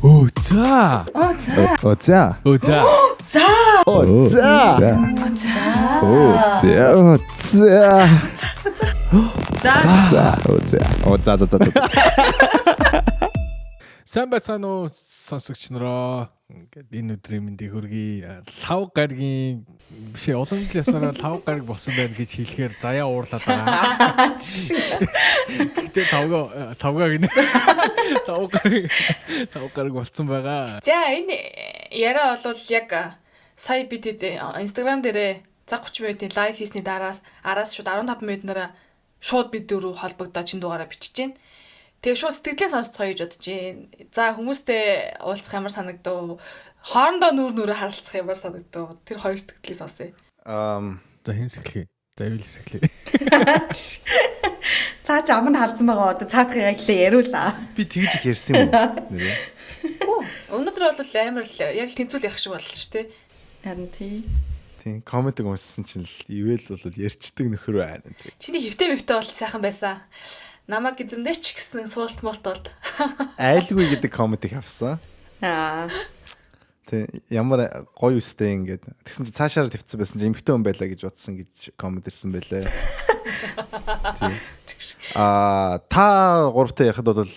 오자. 오자. 오자. 오자. Сайн байцгаана уу сонсогч нараа. Ингээд энэ өдрийн мэндийг хүргэе. 5 гаригийн бишээ олон жилийн ясаараа 5 гариг болсон байна гэж хэлэхээр заяа уурлаад байгаа. Гэтэ 5 гинэ. 5 гариг болсон байгаа. За энэ яриа бол яг сая бид Instagram дээрээ цаг 30 минутын лайв хийсний араас шууд 15 минутаараа шууд бид дөрөв холбогдоод чинь дугаараа бичиж байна. Тэгээ шууд сэтгэлээ сонсцгоё гэж бодож байна. За хүмүүстэй уулзах ямар санагдав? Хоорондоо нүрээ харилцах ямар санагдав? Тэр хоёр сэтгэлийг сонсъё. За хинсэглэе. За юу хэлсэглэе. Цаа ч аманд халдсан байгаа одоо цаадах яг л яриулаа. Би тэгж их ярьсан юм уу? Нэрээ. Өнөөдөр бол амар л яг тэнцүүл ярих шиг боллоо шүү дээ. Харин тий. Тийм комментиг уншсан чинь л ивэл бол ярьчдаг нөхөр байна. Чиний хөвтэй бол сайхан байсан. Намаг эзэмдээч гэсэн суулт молт бол. Айлгүй гэдэг комментиг авсан. Тэг ямар гоё үстэй ингээд тэгсэн чи цаашаараа твцсан байсан чи эмхтэн хүн байлаа гэж бодсон гэж коммент ирсэн байлээ. Та гуравтай ярихад бол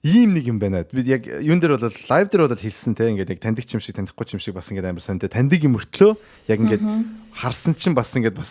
ийм нэг юм байна. Би яг юун дээр бол лайв дээр бол хэлсэн те ингээд яг таньдаг ч юм шиг танихгүй ч юм шиг бас ингээд амар сонь те таньдаг юм мөртлөө яг ингээд харсан чинь бас ингээд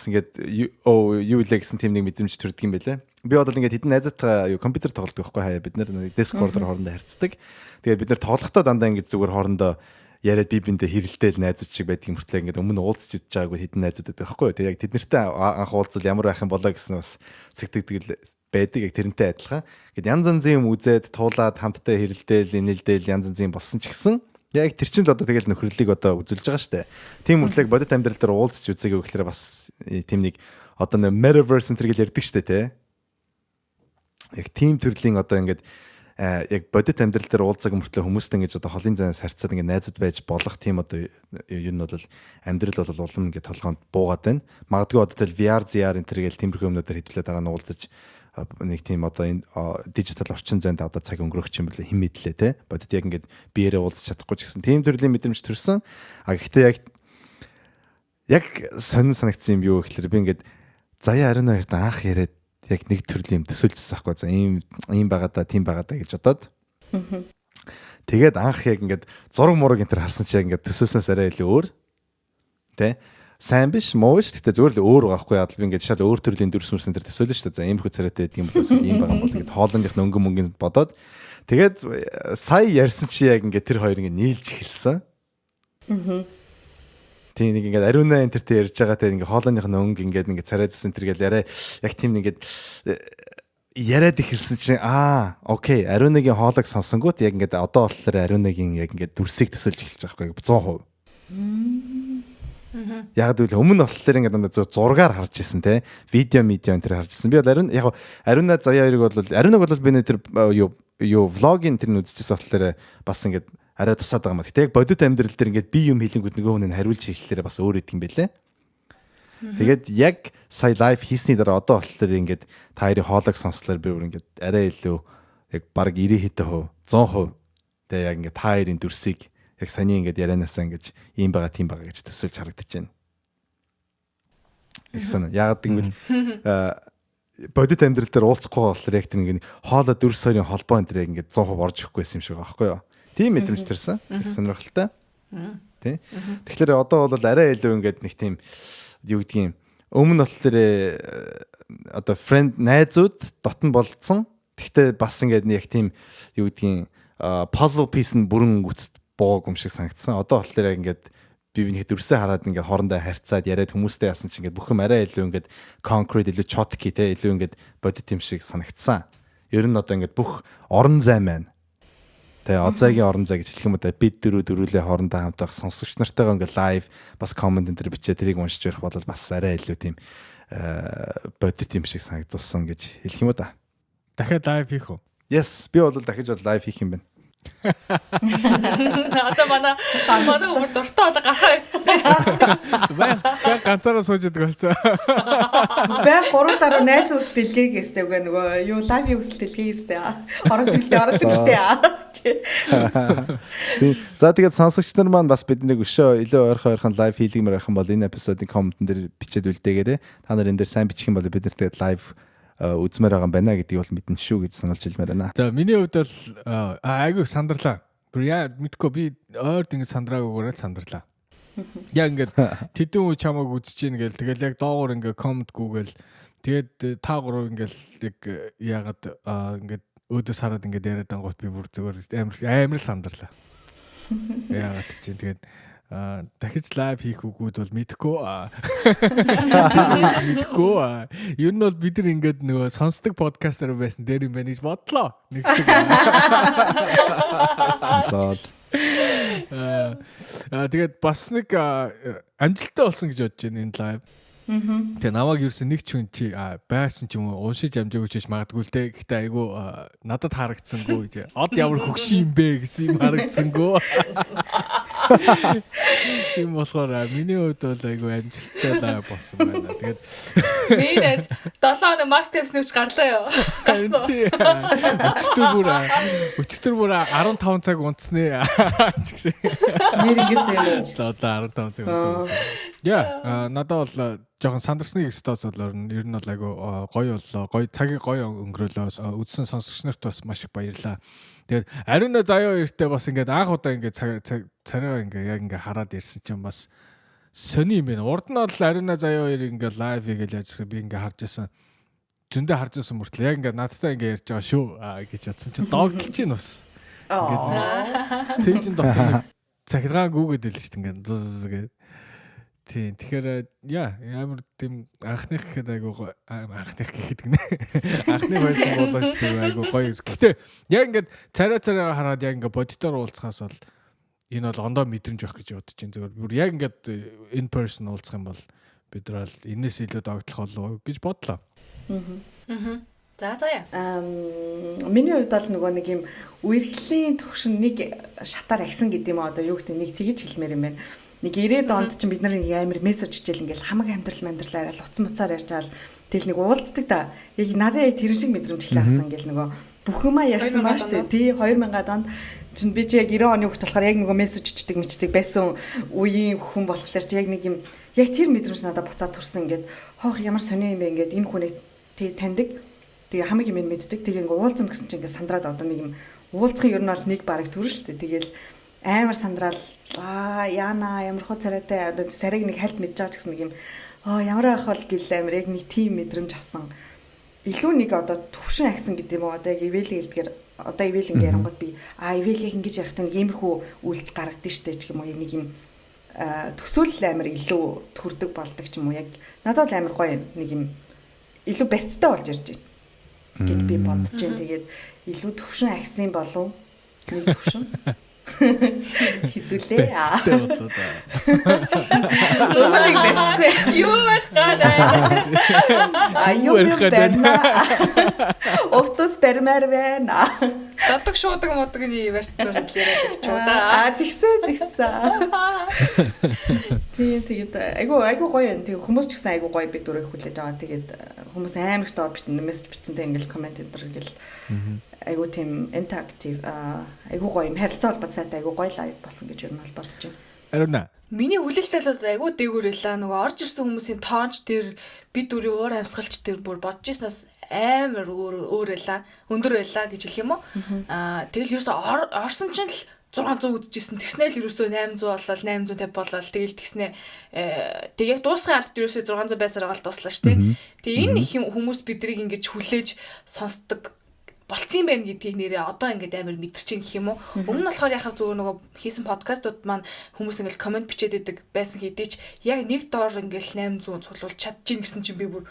юу илээ гэсэн тийм нэг мэдрэмж төрдөг юм байлээ. Би бол ингээд хэдэн найзтайгаа компьютер тоглодог байхгүй хаяа бид нар Discord-оор хоорондоо харьцдаг. Тэгээд бид нар тоглохдоо дандаа ингээд зүгээр хоорондоо яриад би биндээ хэрэлдээл найзууд шиг байдаг мөртлөө ингээд өмнө уулзч үдж байгаагүй хэдэн найзууд байдаг байхгүй. Тэгээд яг тэд нартай анх уулзвал ямар байх юм болоо гэсэн бас сэтгэдэг байдаг яг тэрнтэй адилхан. Гэт янз янзын юм үзээд туулаад хамтдаа хэрэлдээл инээлдээл янз янзын болсон ч гэсэн яг тэр чинь л одоо тэгэл нөхрөлийг одоо үзүүлж байгаа штэ. Тийм мөртлөө бодит амьдрал дээр уулзч үзээгүй гэхээр бас тийм нэг одоо нэг metaverse энэ төрөл ярьдаг штэ те. Яг тийм төрлийн одоо ингээд яг бодит амьдрал дээр уулзаг мөртлөө хүмүүстэй ингэж одоо холын зайнаас харьцаад ингээд найзууд байж болох тийм одоо юу нь бол амьдрал бол улам ингээд толгоонд буугаад байна. Магадгүй одоо тэл VR ZR энэ төргээл тиймэрхүү юмнуудаар хэдүүлээ дараа нь уулзаж нэг тийм одоо энэ дижитал орчин зайд одоо цаг өнгөрөх юм бол хэн мэдлээ те. Бодит яг ингээд биеэрээ уулзах чадахгүй ч гэсэн тийм төрлийн мэдрэмж төрсөн. Гэхдээ яг сонин санагдсан юм юу гэхээр би ингээд заяа ариун хоёрт анх яриад яг нэг төрлийн юм төсөөлжсэн байхгүй. За ийм байгаа да, тийм байгаа да гэж бодоод. Тэгээд анх яг ингээд зураг мураг энэ төр харсан чи яг ингээд төсөөснөөс арай илүү өөр. Тэ? Сайн биш, муу биш. Гэтэ зүгээр л өөр байгаа байхгүй. Яа би ингээд шал өөр төрлийн дүрс мөрсөн төр төсөөлнө шүү дээ. За иймэрхүү царайтай байдаг юм бол ийм байгаа юм бол ингээд хоолойных өнгө мөнгөнд бодоод тэгээд сая ярьсан чи яг ингээд тэр хоёр ингээд нийлж эхэлсэн. Тийм нэг ингээд ариуна энтертэй ярьж байгаа те ингээд хоолойных өнгө ингээд царай зүсэн тэр гээл яриа яг тийм нэгэд яриад эхэлсэн чинь окей ариунагийн хоолойг сонсонгууд яг ингээд одоо болохоор ариунагийн яг ингээд дүрсийг төсөөлж эхэлж байгаа байхгүй 100%. Яг л өмнө болохоор ингээд зургаар харж ирсэн те видео энэ төр харж ирсэн. Би бол яг ариуна заяа хоёрыг бол ариунаг бол би тэр юу влогийн тэр нь үзчихсэн болохоор бас ингээд арай тусаад байгаа юм. Гэтэ яг бодит амьдрал дээр ингээд би юм хэлэнгүүт нөгөө хүн нь хариулж хэлэхээр бас өөр идэг юм байлээ. Тэгээд яг сая лайв хийсний дараа одоо болохоор ингээд та хоёрын хоолойг сонслоор би бүр ингээд арай илүү яг баг 90% 100% тэгээ яг ингээд та хоёрын дүрсийг яг саний ингээд ярианасаа ингээд ийм байгаа тийм байгаа гэж төсөөлж харагдаж байна. Ихсэн яг гэвэл бодит амьдрал дээр уулзахгүй болохоор яг тэр ингээд хоолой дүрс хоёрын холбоо энэ дээр ингээд 100% орж ирэхгүй байсан юм шиг байгаа байхгүй юу? Тийм мэдрэмж төрсэн. Их сонирхолтой. Тий. Тэгэхээр одоо бол арай илүү ингээд нэг тийм юу гэдгийг өмнө болохоор одоо friend найзууд дотн болцсон. Гэхдээ бас ингээд яг тийм юу гэдгийг puzzle piece нь бүрэн үст бууг юм шиг санагдсан. Одоо болохоор ингээд бивний дүрсээ хараад ингээд хоорондоо харьцаад яриад хүмүүстэй яасан чинь ингээд бүх юм арай илүү ингээд concrete илүү чотки те илүү ингээд бодит юм шиг санагдсан. Ер нь одоо ингээд бүх орон зай маань тэгээ Озагийн орон зай гэж хэлэх юм уу та бид дөрүүлээ хоорондоо хамт байх сонсогч нартайгаа ингээд лайв бас коммент энэ төр бичээ тэрийг уншиж ярих бол бас арай илүү тийм бодит юм шиг санагдуулсан гэж хэлэх юм уу да. Дахиад лайв хийх үү? Yes, би бол дахиж лайв хийх юм байна. Одоо манай өөр дуртай одоо гараа ийцтэй. Бай ганцаараа сууж идэг болсон. Бай гурлаараа найз ус дэлгээгээс тэгээ нөгөө юу лайв ус дэлгээгээс ороод ирдээ. За тэгээд сонсогч нар маань бас биднийг өшөө илүү ойрхон лайв хийлгэмээр арих юм бол энэ эпизодын комментэн дээр бичээд үлдээгээрэй. Та нар энэ дээр сайн бичих юм бол бид нар тэгээд лайв үзмээр байгаа юм байна гэдгийг бол мэднэ шүү гэж сануулж хэлмээр байна. За миний хувьд бол айгүй сандарлаа. Бүр яа мэдгүй би ойрд ингэ сандраагүйгээр сандарлаа. Яг ингээд тэдэн үе чамайг үзэж ийн гээл тэгэл яг доогуур ингээ коммент гүүгээл тэгээд та гурав ингээл яг яагаад ингээд өөдөөс хараад ингээд яриад ангууд би бүр зүгээр амар л сандарлаа. Яагаад чинь тэгээд дахиж лайв хийх үгүүд бол мэдгүй. Мэдгүй. Ер нь бол бид нар ингээд нөгөө сонсдог подкастер байсан дээр юм байна гэж бодлоо. Нэг шиг. Тэгээд бас нэг амжилттай болсон гэж бодож байна энэ лайв. Тэгээ намайг ерөөсөн нэг ч хүн чи байсан ч юм уу уншиж амжаагүй ч магадгүй л дээ. Гэхдээ айгу надад харагдсангүй гэж. Од ямар хөгшин юм бэ гэсэн юм харагдсангүй. Тийм болохоор миний хувьд бол айгу амжилттай лайв болсон байна. Тэгээд Минийд 7 хоног маст тавьснууш гарлаа юу? Гарсан уу? Өчтөр бүр 15 цаг унтснээ. Нэр ингэсэн юм. 15 цаг унтсан. Яа, надад бол жоохон сандарсныг экстаз бол ер нь бол айгу гоё боллоо. Гоё цагийг гоё өнгөрөөлөө. Үзсэн сонсогч нарт бас маш их баярлаа. Тэгээд ариун заяа хоёртой бас ингээд анх удаа ингээд царайгаа ингээд яг ингээд хараад ирсэн чинь бас сони юм байна. Урд нь бол ариун заяа хоёр ингээд лайв хийгээл яажсэн би ингээд харж байсан. Зөндөө харж байсан мөртлөө яг ингээд надтай ингээд ярьж байгаа шүү гэж бодсон чинь догтлж чинь бас. Ингээд цэвжин дотор цахилгаан гүгээд л шүү дээ ингээд гээд. Тийм. Тэгэхээр ямар тийм анхных гэхэд айгу анхных гэхэд гинэ. Анхны байсан болоо шүү дээ айгу гоё. Гэхдээ яг ингээд царайгаа хараад яг ингээд бодитоор уулзахаас бол энэ бол ондоо мэдрэмж байх гэж бодож байна. Зөвхөн бүр яг ингээд in person уулзах юм бол бид нар бол энэс илүү догтлох болов гэж бодлоо. За яа. Миний хувьд бол нөгөө нэг юм үерхлийн төвшин нэг шатаар агсан гэдэг юм аа одоо юу гэдэг нэг тэгж хэлмээр юм байна. Нэг 90-ад онд чинь бид нар амар мессеж хичээл ингээл хамаг амьдрал утсан буцаар ярьж байгаа л тэгэл нэг уулздаг да. Яг надад яг тэрэн шиг мэдрэмж эхлэх хасан ингээл нөгөө бүхэмаа ярьсан баа штэ. Тий 2000-ад онд чинь би чи яг 90 оны хүүхд болохоор яг нөгөө мессеж чичдэг байсан үеийн хүн болохоор чи яг нэг юм яг тэр мэдрэмж надад буцаад төрсөн ингээд хоох ямар сонио юм бэ ингээд энэ хүнийг тий таньдаг. Тэгээ хамаг юм мэддэг. Тэгээ ингээ уулзна гэсэн чинь ингээ сандраад одоо нэг юм уулзахын ер нь бол нэг бараг төрөн штэ. Тэгээл амар сандраал яана ямар хөө царайтай одоо царайг нэг хальт мэдж байгаа ч гэсэн нэг юм ямар байх бол гэл амар яг нэг тийм мэдрэмж авсан. Илүү нэг одоо төвшин агсан гэдэг юм уу одоо яг ивэлийн хэлдгээр одоо ивэлийн ярангууд би ивэл яг ингэж ярихтаа нэг иймэрхүү үйлдэл гаргадсан штэ ч юм уу нэг юм төсөөлөл амар илүү төрдөг болдог ч юм уу яг надад л амар гоё нэг юм илүү барьцтай болж ирж байна гэд би бодож байна. Тэгээд илүү төвшин агсан болов нэг төвшин хитүүлээ. Өмөнийг барьцгүй. Юу байх гадаа. Юу байна? Октос барьмаар байна. Задаг шуудаг модагны барьцаар хэлээрэй чуудаа. Тэгсэн. Тэгээд айгу гоё юм. Тэгээд хүмүүс ч гэсэн айгу гоё бид дөрөв хүлээж байгаа. Тэгээд хүмүүс амар их доор мессеж бичсэнтэй ингээл комент энэ гэл айгу тийм интерактив айгу гоё юм харилцаа холбоотой сайтай айгу гоё лайв болсон гэж ер нь бол бодож байна. Ариуна. Миний хүлээлттэй л айгу дээгүүрэлээ. Нөгөө орж ирсэн хүмүүсийн тоонч дээр би дүрийн уур амьсгалч дээр бүр бодож ирснаас амар өөр байлаа. Өндөр байлаа гэж хэлэх юм уу? Тэгэл ерөөсө орсон чинь л 600 үдчихсэн. Тэгснээл ерөөсөө 800 болол 850 болол тэгэл тэгснэ тэг яг дуусгын алд ерөөсөө 600 байсаар гал дуслаа шүү дээ. Тэгээ энэ хүмүүс бидрийг ингэж хүлээж сонсдог болцсон байх гэдгийг нэрээ одоо ингээд амар мэдэрч гэх юм уу. Өмнө нь болохоор яхав зүгээр нөгөө хийсэн подкастууд маань хүмүүс ингээд комент бичээд идэг байсан хэдий ч яг нэг доор ингээд 800 цуглуул чадчих гэсэн чинь би бүр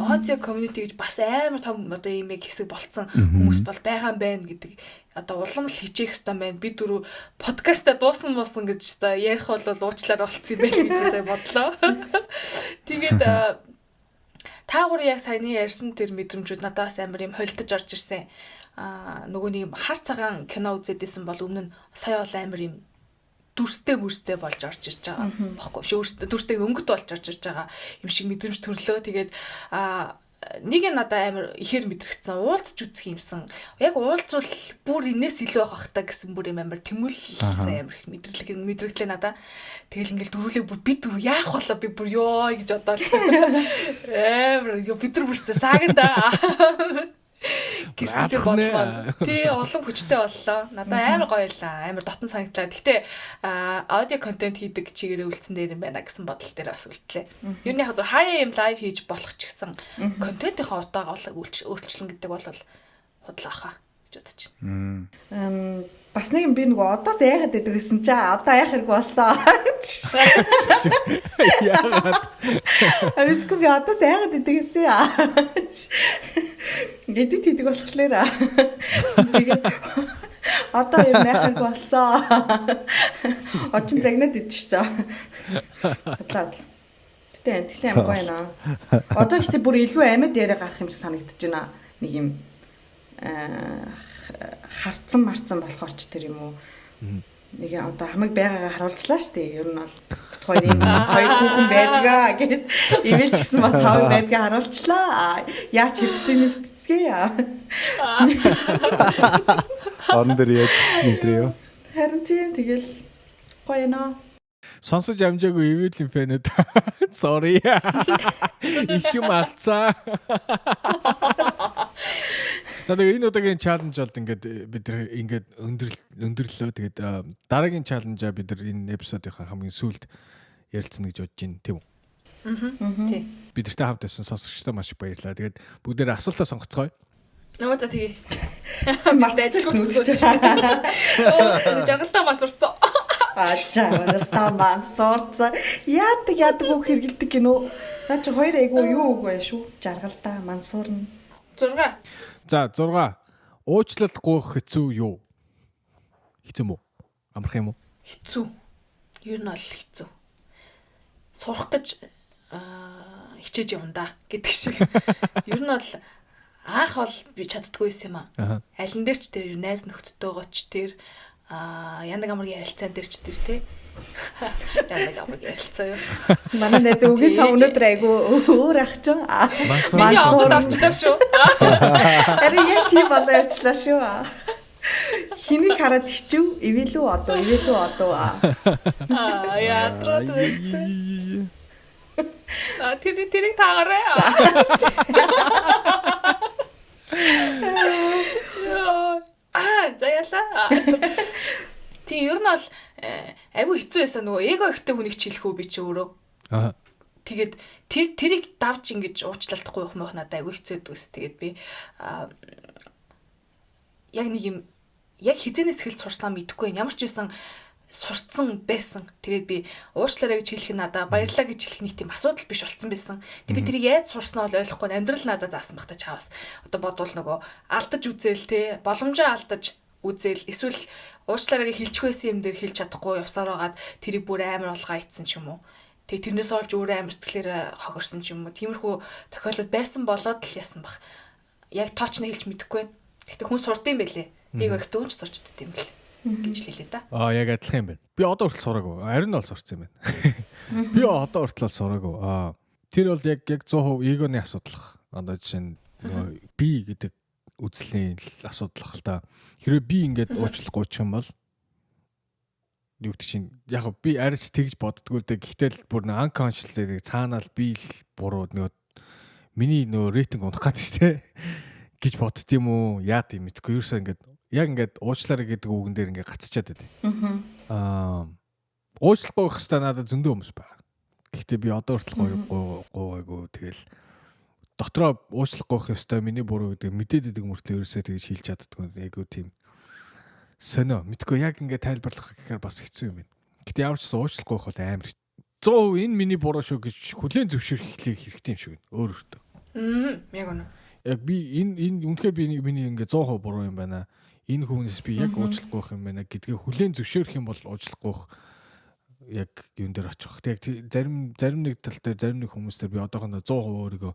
Азия community гэж бас амар том одоо ийм хэсэг болцсон хүмүүс бол байгаа юм байна гэдэг одоо улам л хичээх хэрэгтэй байна. Би дөрөв подкаста дууссан гэж та ярих бол уучлаар болцсон юм байна гэдээ сая бодлоо. Тэгээд та гурав яг саяны ярьсан тэр мэдрэмжүүд надаас амар юм холдож орж ирсэн. Нөгөө нэг хар цагаан кино үзээдсэн бол өмнө нь сая бол амар юм дүрстэй болж орж ирж байгаа баггүй шүү. Дүрстэй өнгөт болж орж ирж байгаа юм шиг мэдрэмж төрлөө. Тэгээд нэг нь надад амар ихээр мэдрэгцсэн. Уулзч үзэх юмсан. Яг уулзвал бүр инээс илүү байх та гэсэн бүр юм амар тэмүүлсэн амар их мэдрэглээ надад. Тэгэл ингээл дөрүлээ бүр бид дөрөв яах болоо би бүр ёо гэж бодоод амар бид нар бүртээ сааганда. Гэсэн тийм бодлоо. Тий улам хүчтэй боллоо. Надад амар гоё байлаа. Амар дотн санагдлаа. Гэхдээ аудио контент хийдэг чигээрээ үлдсэн дээр юм байна гэсэн бодол дээр бас үлдлээ. Юу нэг хазар хаяа юм лайв хийж болох ч гэсэн контентийнхаа утаагаа өөрчлөн гэдэг бол худлаа хаа гэж бодож байна. Бас нэг юм би нөгөө одоос яагаад гэдэг гэсэн чи одоо яах хэрэг болсон. Яагаад? Авидгүй би одоос яагаад гэдэг гэсэн яа. Эдит хийдэг болохоор. Тэгээд одоо юм яах хэрэг болсон. Очин загнаад идэж шүү. Бодлоо. Тэгтээ юм гоё наа. Одоо ихтэй бүр илүү амьд яриа гарах юм шиг санагдаж байна. Нэг юм харцсан марцсан болохоор ч тэр юм уу нэг одоо хамаг байгаагаа харуулчлаа шүү дээ. Ер нь бол тухайн юм хоёр хүүхэн байдгаа гэд ивэл ч гэсэн бас хамаг байдгаа харуулчлаа. Яач хэвддэг нэвтцгээ. Орон дээр яаж интервью. Харин тийм тэгэл гоё наа. Сонсож амжаагүй ивэлийн фэнүүд. Sorry. Их юм алцаа. Тэгээд энэ удаагийн чаленж бол ингээд бид нар ингээд өндөрлөө. Тэгээд дараагийн чаленжаа бид нар энэ эпизодынхаа хамгийн сүүлд ярилцсан гэж бодож байна, тийм үү? Тий. Бидэртэй хамт байсан сонсогчдоо маш их баярлалаа. Тэгээд бүгдээрээ асуултаа сонгоцгоё. Нөгөө за тэгээ. Мастай ажиллах үзүүлж байна. Оо, жагалтай мас урцсан. Жагалтай мас урцсан. Яадаг үг хэргэлдэг гинөө. Наа чи хоёр айгу юу үг вэ шүү? Жаргалтай мансуурна. 6. За 6. Уучлалт гуйх хэцүү юу? Хэцүү мүү? Амарх юм уу? Хэцүү. Ер нь бол хэцүү. Сурах гэж хичээж явна да гэдэг шиг. Ер нь бол анх бол би чаддгүй байсан юм аа. Алин дээр ч тэр найз нөхдөдтэйгоо ч тэр янаг амрын ярилцаан дээр ч тэр те. Янаг амрын ярилцаа юу. Манай найз үгээс өнөөдөр айгу өөр ах ч. Миний аваад орчлоо шүү. Ари яг тийм болоо орчлоо шүү. Хинийг хараад хичв ивэлүү одоо яатраад байсан. Тэрийг таагараа. Заяла. Тэг ер нь бол айгүй хэцүү байсан нөгөө эго ихтэй хүнийг ч хэлэхүү би чи өөрөө. Тэгээд тэрийг давж ингэж уучлалтахгүй явах мөх надад айгүй хэцүү дэгс. Тэгээд би яг нэг юм яг хизэнээс эхэлж сурснаа мэдэхгүй юм. Ямар ч байсан сурцсан байсан. Тэгээд би уучлаарай гэж хэлэх нь надаа баярлалаа гэж хэлэх нэг тийм асуудал биш болсон байсан. Тэг би тэрийг яаж сурснаа бол ойлгохгүй амьдрал надаа заасан багтаа чаавас. Одоо бодвол нөгөө алдаж үзээл те боломжоо алдаж үзээл эсвэл уучлаарай гэж хэлчих байсан юм дээр хэлж чадахгүй явсаар байгаад тэрийг бүр амар олгаа ицсэн ч юм уу. Тэг тэрнээс олж өөрөө амар сэтгэлээр хогорсон ч юм уу. Тиймэрхүү тохиолдол байсан болоод л ясан баг. Яг тоочно хэлж мэдэхгүй. Гэхдээ хүн сурд юм байлээ. Эго их дөөж сурчдд юм бэл. Гэж хэлээ да. Яг адилхан юм байна. Би одоо хүртэл сураагүй. Харин бол сурцсан юм байна. Би одоо хүртэл сураагүй. Тэр бол яг 100% эгоны асуудал. Одоо жишээ нь би гэдэг үзлийн асуудал л та. Хэрвээ би ингээд уучлахгүй ч юм бол юу гэдэг чинь яг би арьс тэгж боддгоо дэ гэхдээ бүр нэг unconscious цаанаал би л буруу нөгөө миний нөгөө рейтинг унах гэдэг шүү дээ гэж бодд юм уу яа тийм мэдгүй ерөөсөө ингээд яг ингээд уучлаарай гэдэг үгэн дээр ингээд гацчихад байдаг. Уучлахгүй байх хэвээр надад зөндөө хүмүүс байна. Гэхдээ би одоо хүртэл гойгоо тэгэл дотроо уучлахгүй байх хэвээр миний буруу гэдэг мэдээд идэг мөртлөө ерөөсөө тэгж хэлж чаддгүй айгуу тийм сонио мэдгүй яг ингээд тайлбарлах гэхээр бас хэцүү юм байна. Гэтэ ямар ч уучлахгүй байх бол амар 100% энэ миний буруу шүү гэж хүлээн зөвшөөрөх хэрэгтэй юм шиг байна. Өөр өөртөө. Яг үнэ. Яг би энэ үнэхээр миний ингээд 100% буруу юм байна. Энэ хүнээс би яг уучлахгүй байх юм байна гэдгээ хүлээн зөвшөөрөх юм бол уучлахгүй байх яг юун дээр очих. Тэг зарим нэг тал дээр зарим нэг хүмүүс дээр би одоохондоо 100% өөрийгөө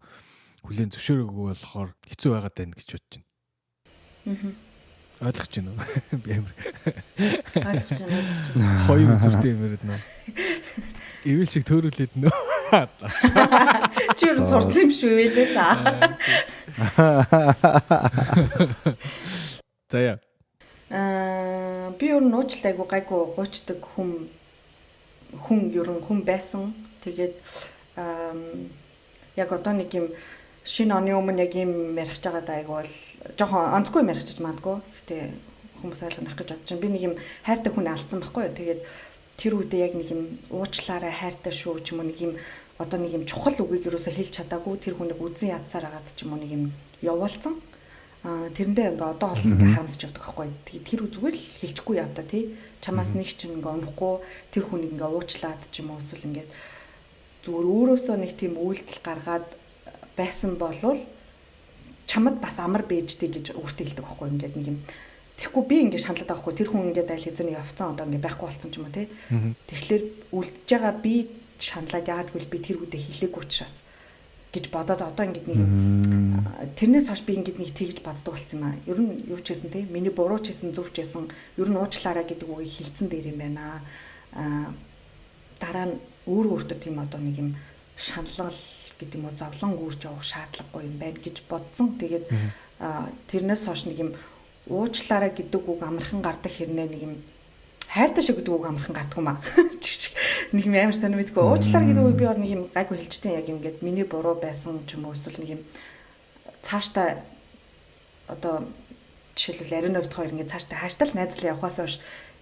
хүлээн зөвшөөрөөгүй болохоор хэцүү байгаад байна гэж бодож байна. Ойлгож байна уу? Би амар. Ойлгож байна. Хоёр үзүүртэй юм яриад нөө. Ивэл шиг төөрүүлээд нөө. Чи юу сурсан юм шүү вэлээс За яа. Би ер нь уучлаагүй гайгүй гуйчдаг хүн ер нь хүн байсан. Тэгээд яг одоо нэг юм шинэ оны өмнө яг юм ярих байгаа даа айгүй бол жоохон онцгүй юм ярих гэж магадгүй. Гэтэ хүмүүс ойлгох гэж бодож байна. Би нэг юм хайртай хүн алдсан байхгүй юу. Тэгээд тэр үедээ яг нэг юм уучлаарай хайртай шүү ч юм уу нэг юм одоо нэг юм чухал үгийг юусоо хэлж чадаагүй тэр хүнийг үзэн ядсаар агаад ч юм уу нэг юм явуулсан. Тэрэндээ ингээ одоо бол ингээ харамсч явдаг байхгүй. Тэгээд тэр зүгээр л хэлчихгүй явдаа тий. Чамаас нэг ч юм ингээ унахгүй тэр хүнийг ингээ уучлаад ч юм уу эсвэл ингээ зүгээр өөрөөсөө нэг тийм үйлдэл гаргаад байсан болвол чамд бас амар бэжтэй гэж өөртөө хэлдэг байхгүй. Ингээд нэг юм тэгэхгүй би ингээ шаналаад байгаа байхгүй. Тэр хүн ингээ айл хэзээ явцсан одоо ингээ байхгүй болсон ч юм уу тий. Тэгэхээр үлдэж байгаа би шаналаад яадгүй би тэр үедээ хэлээгүй учраас гэж бодоод одоо ингээд нэг тэрнээс хойш би ингээд нэг тэгж боддог болсон юм аа. Ер нь юу ч гэсэн тий миний буруу ч гэсэн зөв ч гэсэн ер нь уучлаарай гэдэг үгийг хэлсэн дээр юм байна. Дараа нь өөртөө тийм одоо нэг юм шаналгал гэдэг юм уу зовлон гүрж явах шаардлагагүй юм байна гэж бодсон. Тэгээд тэрнээс хойш нэг юм уучлаарай гэдэг үг амархан гардаг хэрнээ нэг юм хайртай шиг гэдэг үг амархан гардаг юм аа. Нэг юм амар сонир мэдгүй уучлаар гэдэг үг би бол нэг юм гайгүй хэлжтэй яг ингээд миний буруу байсан ч юм уу эсвэл нэг юм цааштай одоо жишээлбэл ариун хувьд хоёр ингээд цааштай хааштай найзлал явахаас хойш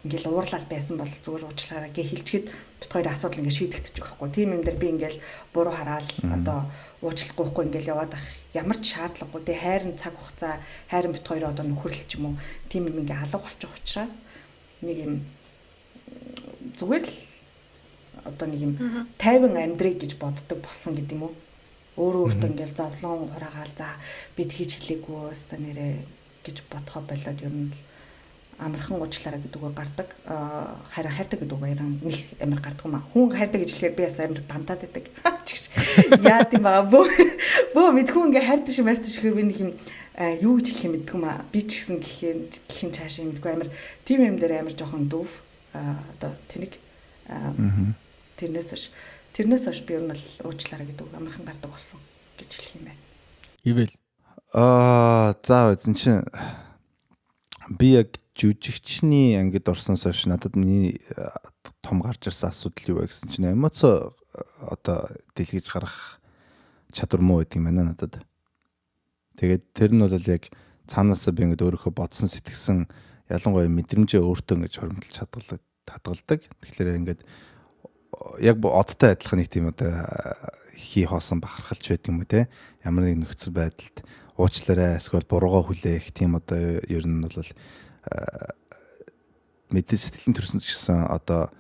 ингээд уурлал байсан бол зүгээр уучлаарай гэ хэлчихэд бит хоёрын асуудал ингээд шийдэгдчих واخгүй. Тийм юм дээр би ингээд буруу хараал одоо уучлахгүйхгүй ингээд яваад ах ямар ч шаардлагагүй тий хайрын цаг хугацаа хайрын бит хоёр одоо нөхөрлөл ч юм уу тийм юм ингээд алга болчих учраас нэг юм зүгээр л одоо нэг юм тайван амьдрыг гэж боддог болсон гэдэг юм уу. Өөртөө ингээл зовлон хураагаал за би тгийж хэлээгүй өстө нэрэ гэж бодхоо болоод ер нь амархан уучлаарай гэдэг үг гардаг. Харин хайртай гэдэг үг нэг амар гардаг юм аа. Хүн хайртай гэж хэлэхээр би бас амар бантаад байдаг. Яа тийм баа бөө мэдгүй ингээ хайртай шиг мартай шиг би нэг юм юу гэж хэлэх юм мэдгүй юм аа. Би ч гэсэн гэхин цааш юм мэдгүй амар тийм юм дээр амар жоохон дүүв одоо тэнэг тэрнээс хойш би ер нь уучлаарай гэдэг үг амархан гардаг болсон гэж хэлэх юм байна. Ивэл за үзэн чинь би яг жүжигчний ангид орсноос хойш надад миний том гарч ирсэн асуудал юу вэ гэсэн чинь эмоц одоо дэлгэж гарах чадвар муу гэдэг юм байна надад. Тэгээд тэр нь бол яг цаанаасаа би ингээд өөрөөхөө бодсон сэтгэсэн ялангуяа мэдрэмжээ өөртөө ингэж хоримтлж хадгалдаг. Тэгэхээр ингээд яг одтой адилхан нэг тийм одоо хий хоосон бахархалч байдаг юм уу те. Ямар нэг нөхцөл байдалд уучлаарай эсвэл буруугаа хүлээх тийм одоо ер нь бол мэдээ сэтгэлийн төрсөн ч гэсэн одоо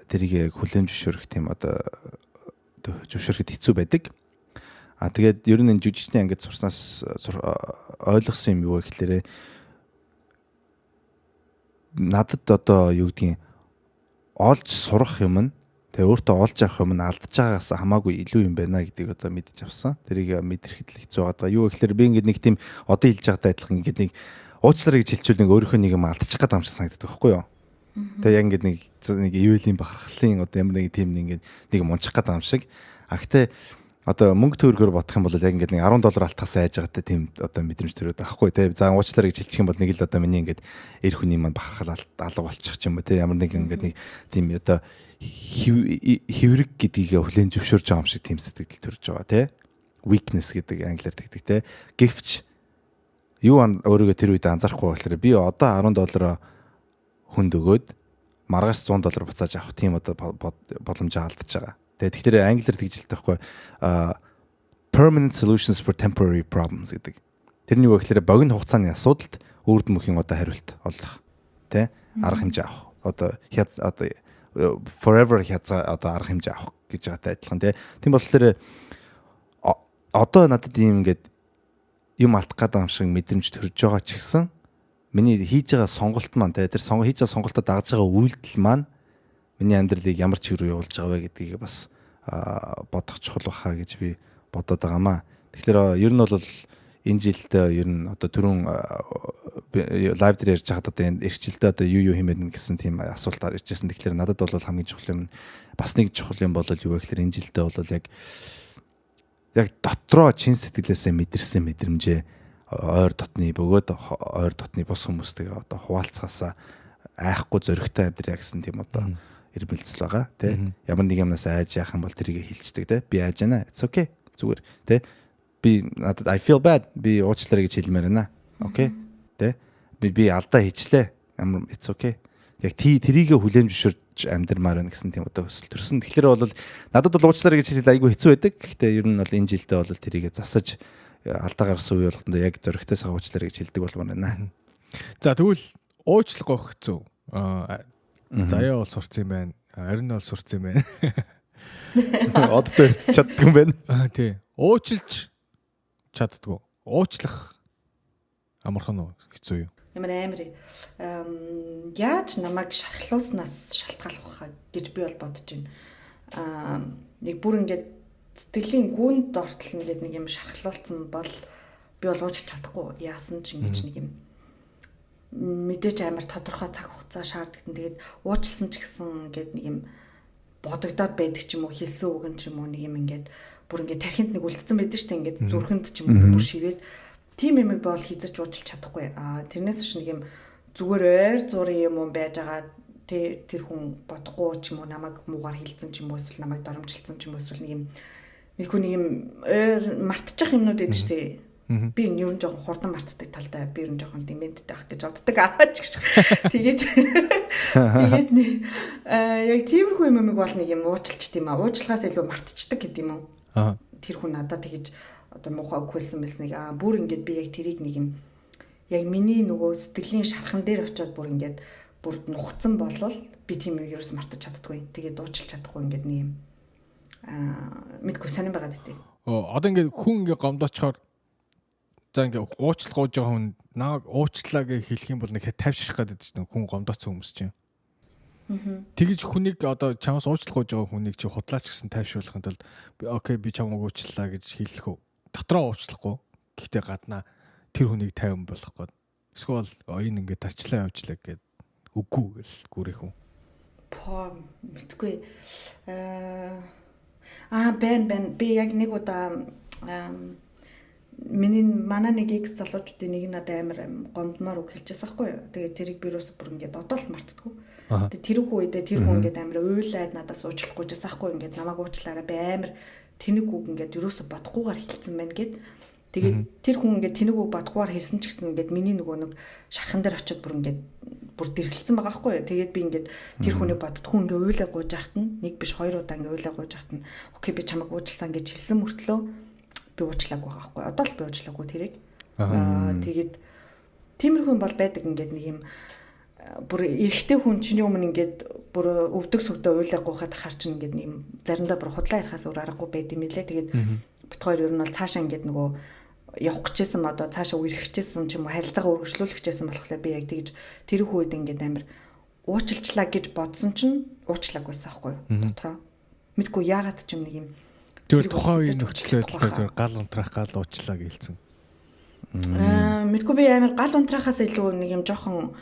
тэрийг хүлээн зөвшөөрөх тийм одоо зөвшөөрөхөд хэцүү байдаг. Тэгээд ер нь энэ жүжигчний ангид сурснаас ойлгосон юм юу вэ гэхээр надад одоо юу гэдгийг олж сурах юм нь тэгээ өөртөө олж авах юм нь алдаж байгаагаас хамаагүй илүү юм байна гэдгийг одоо мэдэж авсан. Тэрийг мэдрэхэд л хэцүү байгаа. Юу гэхээр би ингээд нэг тийм одоо хэлж байгаатай адилхан ингээд нэг уучлаарай гэж хэлчихвэл нэг өөрийнхөө нэг юм алдчих гээд амжих санагддаг байхгүй юу? Тэгээ яг ингээд нэг ивэлийн бахархлын одоо ямар нэг тийм ингээд нэг мунчих гээд ам шиг. Гэхдээ одоо мөнгө төгрөгөөр бодох юм бол яг ингээд нэг $10 алтгасаа айж байгаатай тийм одоо мэдрэмж төрөөд байхгүй тий. За уучлаарай гэж хэлчих юм бол нэг л одоо миний ингээд эр хүний маань бахархал алга болчих ч юм уу тий. Ямар нэг ингээд нэг тийм одоо хэврэг гэдгийг хүлээн зөвшөөрж байгаа юм шиг тийм сэтгэл төрж байгаа тий. Weakness гэдэг англиар тэгдэг тий. Гэвч юу өөрийгөө тэр үед анзаарахгүй болохоор би одоо $10 хүнд өгөөд маргаас $100 буцааж авах тийм одоо боломжоо алдаж байгаа. Тэгэхээр англиар тэгж хэлдэг байхгүй permanent solutions for temporary problems гэдэг. Тэрний үг гэхээр богино хугацааны асуудалд үрд мөхийн одоо хариулт олох тий арга хэмжээ авах. Одоо forever хязгаар одоо арга хэмжээ авах гэж байгаатай адилхан тий. Тийм болохоор одоо надад ийм ингээд юм алдах гэдэг юм шиг мэдрэмж төрж байгаа ч гэсэн миний хийж байгаа сонголт маань тий тэр хийж байгаа сонголтоо дагаж байгаа үйлдэл маань миний амьдралыг ямар ч хэрэг явуулж байгаа вэ гэдгийг бас бодох чухал баха гэж би бодоод байгаамаа. Тэгэхээр ер нь бол энэ жилдээ ер нь одоо түрүүн лайв дээр ярьж байхад одоо энэ эрхчлэлдээ одоо юу хэмээн гэсэн тийм асуултаар иржсэн. Тэгэхээр надад бол хамгийн чухал юм бас нэг чухал юм бол юу вэ гэхээр энэ жилдээ бол яг дотроо чин сэтгэлээсээ мэдэрсэн мэдрэмжээ ойр дотны бөгөөд ойр дотны бус хүмүүстэйгээ одоо хуваалцахаасаа айхгүй зөрөгтэй амьдрья гэсэн тийм одоо ирмэлцэл байгаа тий. Ямар нэг юмнаас айж яах юм бол тэрийг хэлцдэг тий. Би айж байна. It's okay. Зүгээр тий. Би надад I feel bad. Би уучлаарай гэж хэлмээр байна. Окей. Тэ? Би алдаа хийчлээ. It's okay. Яг тэрийг хүлээн зөвшөөрч амьдрмаар байна гэсэн тийм одоо хүсэл төрсөн. Тэгэхээр бол надад бол уучлаарай гэж хэлээд айгүй хэцүү байдаг. Гэхдээ ер нь бол энэ жилдээ бол тэрийг засаж алдаа гарсан үе болгонд яг зөрөгтэй сага уучлаарай гэж хэлдэг болмоор байна. За тэгвэл уучлах гоох хэцүү. Заяа бол сурц юм байна. Арин бол сурц юм байна. Одод ирч чаддаг юм байна. Тий. Уучлж чаддгүй. Уучлах амархан уу хэцүү юу? Ямар амар. Яаж намайг шархлууснаас шалтгаалах вэ гэж би бол бодож байна. Нэг бүр ингээд сэтгэлийн гүнд ортол ингээд нэг юм шархлуулсан бол би бол уучлах чадахгүй. Яасан ч ингэж нэг юм мэдээж амар тодорхой цаг хугацаа шаарддаг. Тэгээд уучлсан ч гэсэн ингээд нэг юм бодогдоод байдаг ч юм уу, хэлсэн үг юм ч юм уу, нэг юм ингээд бүр ингээд тархинд нэг үлдсэн байдаг шүү дээ. Ингээд зүрхэнд ч юм уу бүр шивээд тийм юм бол хийзэж уучлах чадахгүй. Тэрнээс ч нэг юм зүгээр ойр зургийн юм байж байгаа тэр хүн бодохгүй ч юм уу, намайг муугаар хэлсэн ч юм уу, эсвэл намайг доромжилсан ч юм уу, эсвэл нэг юм нэг юм мартчих юмнууд байдаг шүү дээ. Би энэ ер нь жоохон хурдан мартдаг талдаа би ер нь жоохон дементтэй ах гэж боддог аач гэж. Тэгээд яг тиймэрхүү юм бол нэг юм уучлалт тийм аа. Уучлахаас илүү мартчихдаг гэдэг юм уу? Тэр хүн надад тэгэж одоо муухай өгүүлсэн байсан нэг бүр ингээд би яг тэрийг нэг юм яг миний нөгөө сэтгэлийн шархан дээр очиод бүр ингээд бүр нухацсан болвол би тийм юм ерөөс мартаж чаддаггүй. Тэгээд уучлах чадахгүй ингээд нэг юм мэдгүй сонирн байгаад байдیں۔ Одоо ингээд хүн ингээд гомдоочхоор за ингээд уучлах гоож байгаа хүн намайг уучлаа гэж хэлэх юм бол нэг тавьшрах гэдэг чинь хүн гомдооцсон хүмүүс чинь. Тэгэж хүнийг одоо чамаас уучлах гоож байгаа хүнийг чи худлаач гэсэн тайвшруулахын тулд окей би чамайг уучлаа гэж хэлэх үү. Дотроо уучлахгүй. Гэхдээ гаднаа тэр хүнийг тайван болгох гээд. Эсвэл энэ ингээд тарчлаа явуулчлаа гэд үгүй гэл гүрэх үү. Мэдгүй. Бэн би яг нэг удаа манай нэг X залуучдын нэг надад амар гомдмоор үг хэлчихсэн байхгүй юу. Тэгээд тэрийг би юус бүр ингээд одоо л мартдаггүй. Тэгээд тэр үедээ тэр хүн ингээд амар уйлаад надаас уучлахгүй жаасан байхгүй ингээд намайг уучлаарай би амар тэнэг үг ингээд юус бодохгүйгээр хэлсэн байна гэд. Тэгээд тэр хүн ингээд тэнэг үг бодохгүйгээр хэлсэн ч гэсэн ингээд миний нөгөө нэг шархан дээр очиод бүр ингээд бүр дэвсэлсэн байгаа байхгүй юу. Тэгээд би ингээд тэр хүнийг боддгоо ингээд уйлаа гуйж ахт нь нэг биш хоёр удаа ингээд уйлаа гуйж ахт нь окей би чамайг уучлсан гэж хэлсэн мөртлөө би уучлаагүй байгаа байхгүй. Одоо л би уучлаагүй тэрийг. Тэгээд тиймэрхүү юм бол байдаг ингээд нэг юм бүр эрэгтэй хүн чиний өмнө ингээд бүр өвдөг сүгдээ уйлаа гуйхад харч ингээд нэг юм заримдаа бүр худлаа ярихаас өөр аргагүй байд юм лээ. Тэгээд бит хоёр ер нь бол цаашаа ингээд нөгөө явах гэжсэн одоо цаашаа үерх гэжсэн ч юм уу харилцаагаа өргөжлүүлэх гэжсэн болохоор би яг тэгж тэр их үед ингээд амар уучлалчлаа гэж бодсон чинь уучлаагүйсэн байхгүй юу. Дотроо мэдгүй яагаад ч юм нэг юм тэр тухайн үеийн нөхцөл байдлаар гал унтрах гал уучлаа гэлсэн. Мэдгүй би амар гал унтрахаас илүү нэг юм жоохон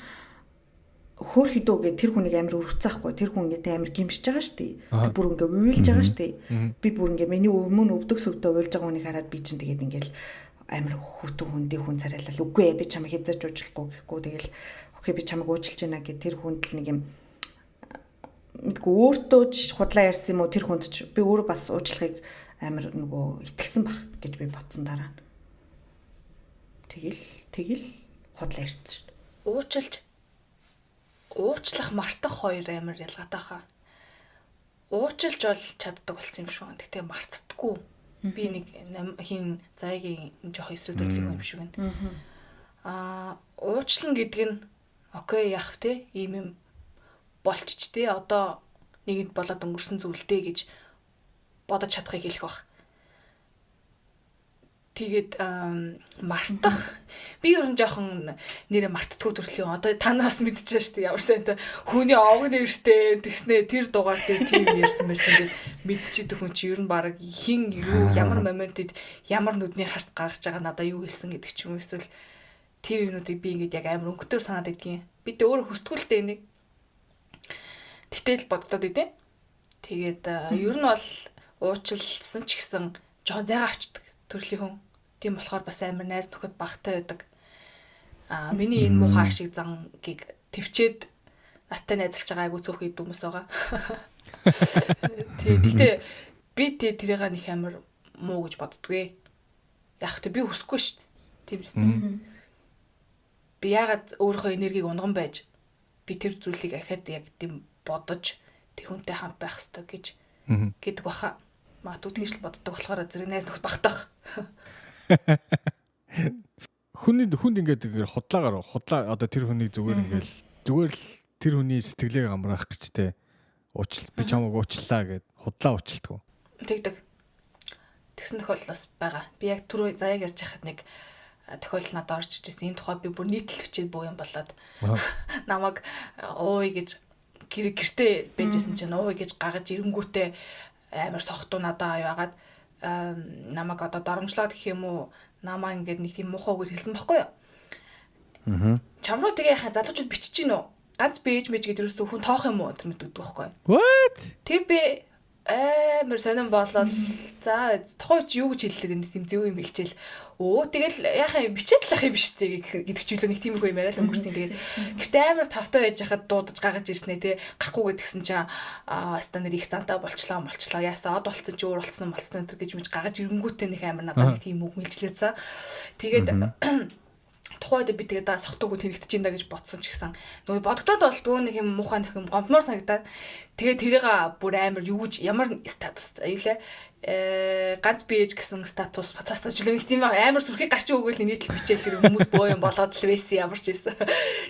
хөөр хідөө гэ тэр хүнийг амар өрөвцөхгүй тэр хүн ингээд амар гимшиж байгаа шүү дээ. Тэр бүр ингээд уйлж байгаа шүү дээ. Би бүр ингээд миний өмнө өвдөг сүгдөө уйлж байгаа хүнийг хараад би чинь тэгээд ингээд амар хүүтэн хүндий хүн царайлал үгүй ээ би чамайг хязгаарч уучлахгүй гэхгүй тэгэл окей би чамайг уучлж байна гэд тэр хүнд л нэг юм мэдгүй өөртөө ч худлаа ярьсан юм уу тэр хүнд ч би өөрөө бас уучлахыг амар нөгөө итгэсэн бах гэж би бодсон дараа. Тэгэл худлаа ярьсан шүү. Уучлах мартах хоёр амар ялгаатай хаа. Уучлж бол чаддаг болсон юм шүү. Тэгтээ мартдаггүй. Би нэг хин зайгийн жоох эсрэг төрлөг юм шиг байна. Уучлан гэдэг нь окей яах вэ? Ийм юм болчих тий. Одоо нэгэнд болоод өнгөрсөн зүйлтэй гэж бодож чадахыг хэлэх баг. Тэгээд мартах би ер нь жоохон нэрэ мартдаггүй төрлийн одоо та нараас мэдчихэж шүү дээ ямар сайн хүний овг нэртэй тэгснэ тэр дугаар дээр тийм ярьсан мэрсэн гээд мэдчихэдэг хүн чи ер нь баг хин юу ямар моментод ямар нүдний харц гаргаж байгаа надаа юу хэлсэн гэдэг ч юм уу эсвэл тийм юмнуудыг би ингээд яг амар өнгөтөр санаад байдгийн би тэ өөрөө хөстгүүлтэй нэг тэтэл боддод идэв тэгээд ер нь бол уучлсан ч гэсэн жоохон зайгаа авчдаг төрлийн хүн. Тийм болохоор бас амар найз нөхөд багтай байдаг. Миний энэ муухай шиг зангийг төвчээд надтай найзалж байгаа айгу цөөх ид хүмүүс байгаа. Тэгтээ би тэрийг нэг амар муу гэж боддгүй. Яг тэ би хүсэхгүй шүү дээ. Тийм үстэй. Би ягаад өөрийнхөө энергийг унган байж би тэр зүйлийг ахад яг тийм бодож тэр хүнтэй хамт байх хэрэгтэй гэж гэдэг баха. Магадгүй тэгж л боддог болохоор зэрэг найз нөхөд багтах. Хүнд ингээд худлаа одоо тэр хүнийг зүгээр л тэр хүний сэтгэлийг амраах гэжтэй би чамайг уучлаа гэд худлаа уучлдаг. Тэгдэг. Тэгсэн тохиолдол бас байгаа. Би яг түрүү заяаг ярьж хахад нэг тохиолдол надад орж ижсэн. Энэ тухай би бүр нийтлэгчээд буу юм болоод намайг ууй гэж гэртээ байжсэн чинь ууй гэж гагаж ирэнгүүтээ амар сохтуу надаа аяагаад намайг одоо доромжлоод гэх юм уу намаа ингээд нэг тийм муухай үгээр хэлсэн байхгүй юу. Чам руу тэгээ залуучууд бичиж гин үү? Ганц пэйж мэж гэдэг юусэн хүн тоох юм уу тэр мэддэг байхгүй юу? What? Тэг би амар сонирн болол за тухайч юу гэж хэллээ тийм зөв юм хэлчихэл тэгэл яхаа бичээд л ах юм биш үү гэдэг ч үлээ нэг тийм их юм яриа л өнгөрсөн. Тэгээд гэртээ амар тавтай байж хахад дуудаж гагаж ирснэ тий гарахгүй гэдгсэн чинь стандар их цантаа болчлоо яасаа од болцсон ч өөр болцсон энэ гэж мэж гагаж ирэнгүүтээ нэг амар надад нэг тийм үг мэлжлээсэн. Тэгээд тухайд би тэгээд сохтойгоо тэнэгдэж ин да гэж бодсон ч гэсэн нөгөө бодогдоод бол дөө нэг юм муухай нэг юм гомдмоор санагдаад тэгээд тэрийг бүр амар юу гэж ямар статус аюулээ ганц пэйж гэсэн статус батастаж үлээ нэг тийм амар сүрхийг гарч өгөөл нийтлэл бичээл хүмүүс боо юм болоод л байсан ямар ч байсан.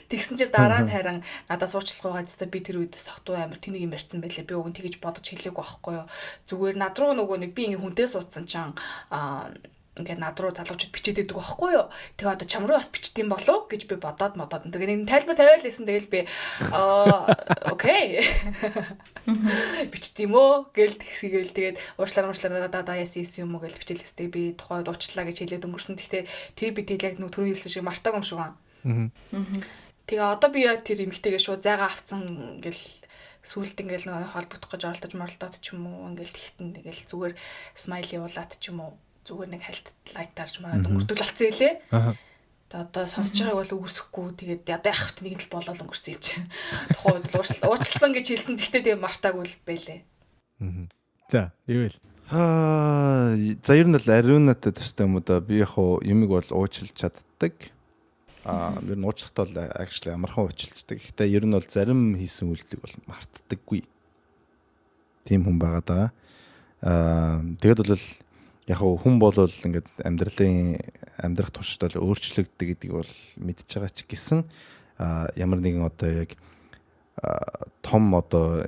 Тэгсэн чи дараа нь харин надад суучлах байгаадаа би тэр үед сохтуу амар тэнийг юм ярьсан байлээ. Би уг нь тэгэж бодож хэлээгүй байхгүй юу. Зүгээр над руу нөгөө нэг би ингээ хүнтэй суудсан чам ингээд над руу залуучууд бичээд байдаг байхгүй юу. Тэгээ одоо чам руу бас бичдэм болов гэж би бодоод тэгээ нэг тайлбар тавиал гэсэн тэгэл би окей бичдэм үү гэл тэгсгээл тэгээд уучлаараа даа яасан юм уу гэж бичээлээстэй би тухайд уучлаа гэж хэлээд өнгөрсөн. Гэхдээ тэр би тэгэл яг нүг түрүү хэлсэн шиг мартаагүй юм шиг байна. Тэгээ одоо би тэр эмэгтэйгээ шууд зайгаа авцсан гэл сүулт ингээл нөгөө холбогдох гэж оролдож ч юм уу ингээл тэгтэн тэгэл зүгээр смайл явуулаад ч юм уу зүгээр нэг хальт лайк дарж мараад өнгөртөл болцсон илээ. Одоо сонсож байгааг бол үгүйсэхгүй тэгээд ядаа явахт нэг л болоод өнгөрсөн юм чинь. Тухайд уучлсан гэж хэлсэн. Тэгтээ тэгээ мартаагүй л байлээ. За, ивэл. За ер нь л ариунатай төстэй юм уу да би яг юмыг бол уучлж чаддаг. Ер нь уучлахтаа бол actually амархан уучлцдаг. Гэхдээ ер нь бол зарим хийсэн үйлдэлийг бол мартдаггүй. Тийм хүн байгаа даа. Тэгээд бол яг хүн болол ингээд амьдрах туршид бол өөрчлөгддөг гэдгийг бол мэдж байгаа ч гэсэн ямар нэгэн одоо яг том одоо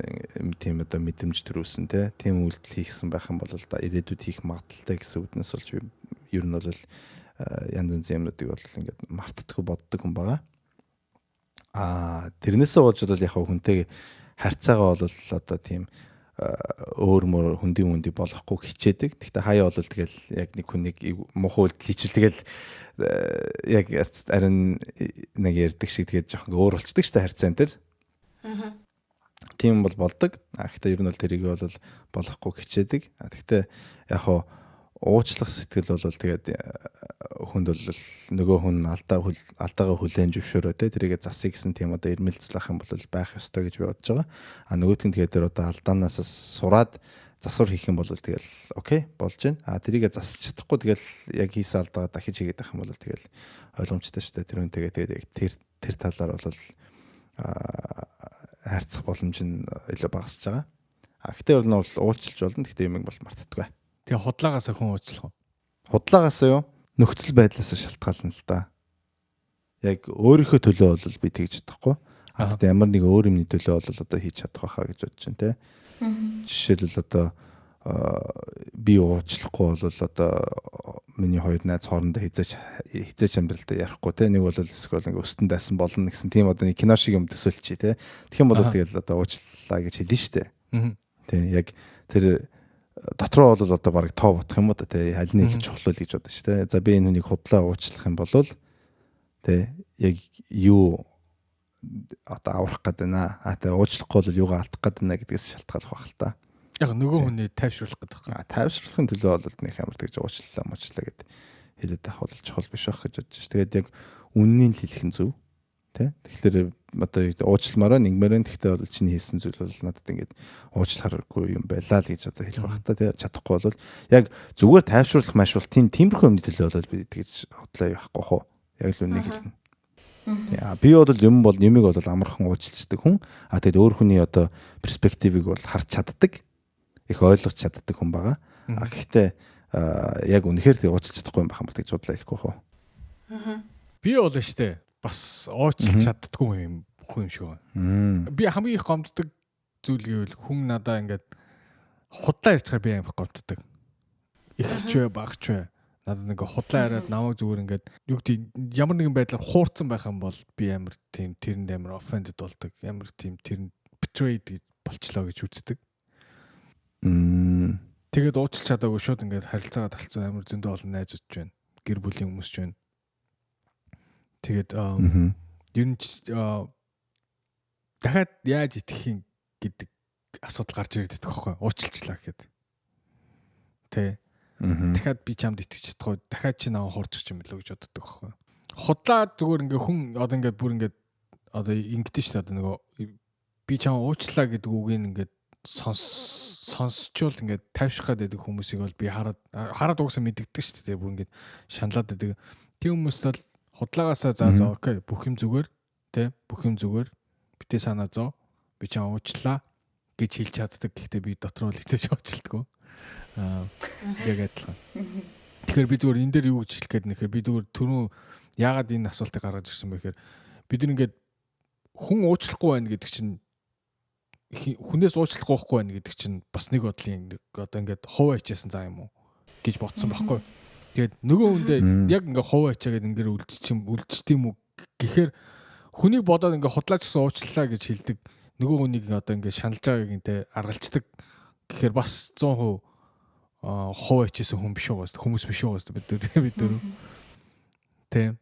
тийм одоо мэдрэмж төрүүлсэн тийм үйлдэл хийсэн байх юм бол ирээдүйд хийх магадaltaй гэсэн үднэс болж би ер нь бол янз янзын юмнуудыг бол ингээд мартдаггүй боддог хүн байгаа. Тэрнээсээ болж бол яг хүнтэйгээ харьцаагаа бол одоо тийм өөр мөр хүндий болохгүй хичээдэг. Гэхдээ хаяа бол тэгэл яг нэг хүнийг муухай үйлдэл хийчихвэл тэгэл яг харин нэг ярддаг шиг тэгээд жоохон өөр болчдөг шүү дээ харьцаан дээр. Тийм бол болдог. Гэхдээ ер нь бол тэрийг бол болохгүй хичээдэг. Гэхдээ яг уучлах сэтгэл бол тэгээд хүнд бол нөгөө хүн алдаагаа хүлээн зөвшөөрөө тэрийгэ засыг гэсэн тийм одоо ирмэлцлэх юм бол байх ёстой гэж би бодож байгаа. Нөгөөдх нь тэгээд тэр одоо алдаанаас сураад засвар хийх юм бол тэгэл окей болж байна. Тэрийгэ засч чадахгүй тэгэл яг хийсэн алдаагаа дахиж хийгээд байх юм бол тэгэл ойлгомжтой шүү дээ. Тэр үнтэйгээ тэгээд тэр талаар бол хайрцах боломж нь илүү багасж байгаа. Гэхдээ бол уучлж болно. Гэхдээ юм бол мартдаггүй. Тэгээ худлаагаас хүн уучлах уу? Худлаагаас юу? Нөхцөл байдлаас шалтгаална л да. Яг өөрийнхөө төлөө бол би тэгж чадахгүй. Ямар нэг өөр юмний төлөө бол одоо хийж чадах байхаа гэж бодож байна те. Жишээлбэл одоо би уучлахгүй бол одоо миний хоёр найз хоорондоо хизээч амьдралдаа ярихгүй те нэг бол эсвэл ингээ өстөн дайсан болно гэсэн тийм одоо нэг кино шиг юм төсөөлчий те тэгэх юм бол тэгэл одоо уучлаа гэж хэлнэ штэ тий яг тэр дотроо бол одоо баг тоо бодох юм уу те аль нь их чухал вэ гэж бодож штэ за би энэ хүнийг худлаа уучлах юм бол те яг юу одоо аврах гэдэг наа те уучлахгүй бол юугаа алдах гэдэг наа гэдгээс шалтгаалах байх л та. Яг нөгөө хүний тайвшруулах гэдэг юм. Тайвшруулахын төлөө бол нэг амар тэгж уучлалаа гэд хэлээд авах бол чухал биш байх гэж бодож ш. Тэгээд яг үннийг хэлэх нь зөв. Тэ? Тэгэхээр одоо уучлалмаараа нэгмээрэн тэгтээ бол чиний хийсэн зүйл бол надад ингээд уучлахааргүй юм байлаа л гэж одоо хэлэх байх та. Тэ чадахгүй бол яг зүгээр тайвшруулах машуулт тиймэрхүү юмны төлөө бол би тэгж хотлоо явахгүй хоо. Яг л үннийг хэлнэ. Би бол юмыг бол амархан уучлцдаг хүн. Тэгээд өөр хүний одоо перспективыг бол харж чаддаг. Их ойлгож чаддаг хүн байгаа. Гэхдээ яг үнэхээр тэг уучлах чадахгүй юм байх юм бол гэж бодлоо хэлэхгүй хөө. Би бол штэ бас уучлах чаддаггүй юм хүн шиг байна. Би хамгийн их гомддог зүйл гэвэл хүн надаа ингээд худлаа ярьцгаар би амар гомддог. Ихч вэ багч вэ? Надад нэг худлаа яриад намайг зүгээр ингээд юу гэдэг ямар нэгэн байдлаар хуурцсан байх юм бол би амар тийм тэрэнд амар offended болдог. Амар тийм тэрэнд betrayed болчлоо гэж үздэг. Тэгээд уучлах чадаагүй шууд ингээд харилцаагаа талцсан амар зөндөө олон найзууд байна. Гэр бүлийн хүмүүс ч байна. Тэгээд ер нь дахиад яаж итгэх юм гэдэг асуудал гарч ирээд байдаг байхгүй уучлалчлаа гэхэд. Тэ. Дахиад би чамд итгэж чадахгүй дахиад чи наваа хуурчих юм билүү гэж боддог байхгүй. Худлаа зүгээр ингээ хүн одоо ингээд бүр ингээд одоо ингэдэж шүү дээ одоо нөгөө би чам уучлаа гэдэг үгийг ингээд сонсчул ингээд тайвшрах гэдэг хүмүүсийг бол би хараад угсаа мэддэгдэг шүү дээ бүр ингээд шаналаад байдаг. Тийм хүмүүст бол худлаагаасаа за окей бүх юм зүгээр тэ бүх юм зүгээр битээ санаа зов би чам уучлаа гэж хэлж чаддаг. Гэхдээ би дотроо л хизээж уучлалдаггүй. Яг адилхан. Тэгэхээр би зүгээр энэ дээр юу гэж хэлэх гээд нэхэр би зүгээр түрүү яагаад энэ асуултыг гаргаж ирсэн бэ гэхээр бид ингээд хүн уучлахгүй байна гэдэг чинь хүнээс уучлахгүй байхгүй байна гэдэг чинь бас нэг бодлын нэг одоо ингээд хов ачаасан заа юм уу гэж бодсон байхгүй. Тэгээд нөгөө хүндээ яг ингээд хов ачаа гэдэг энэ дээр үлдчих юм уу гэхээр хүнийг бодоод ингээд худлаач гэсэн уучлалаа гэж хэлдэг. Нөгөө хүнийг одоо ингээд шаналж байгааг интэй аргалцдаг гэхээр бас 100% хов ачаасан хүн биш угаас хүмүүс биш угаас бид дөрөв. Тийм.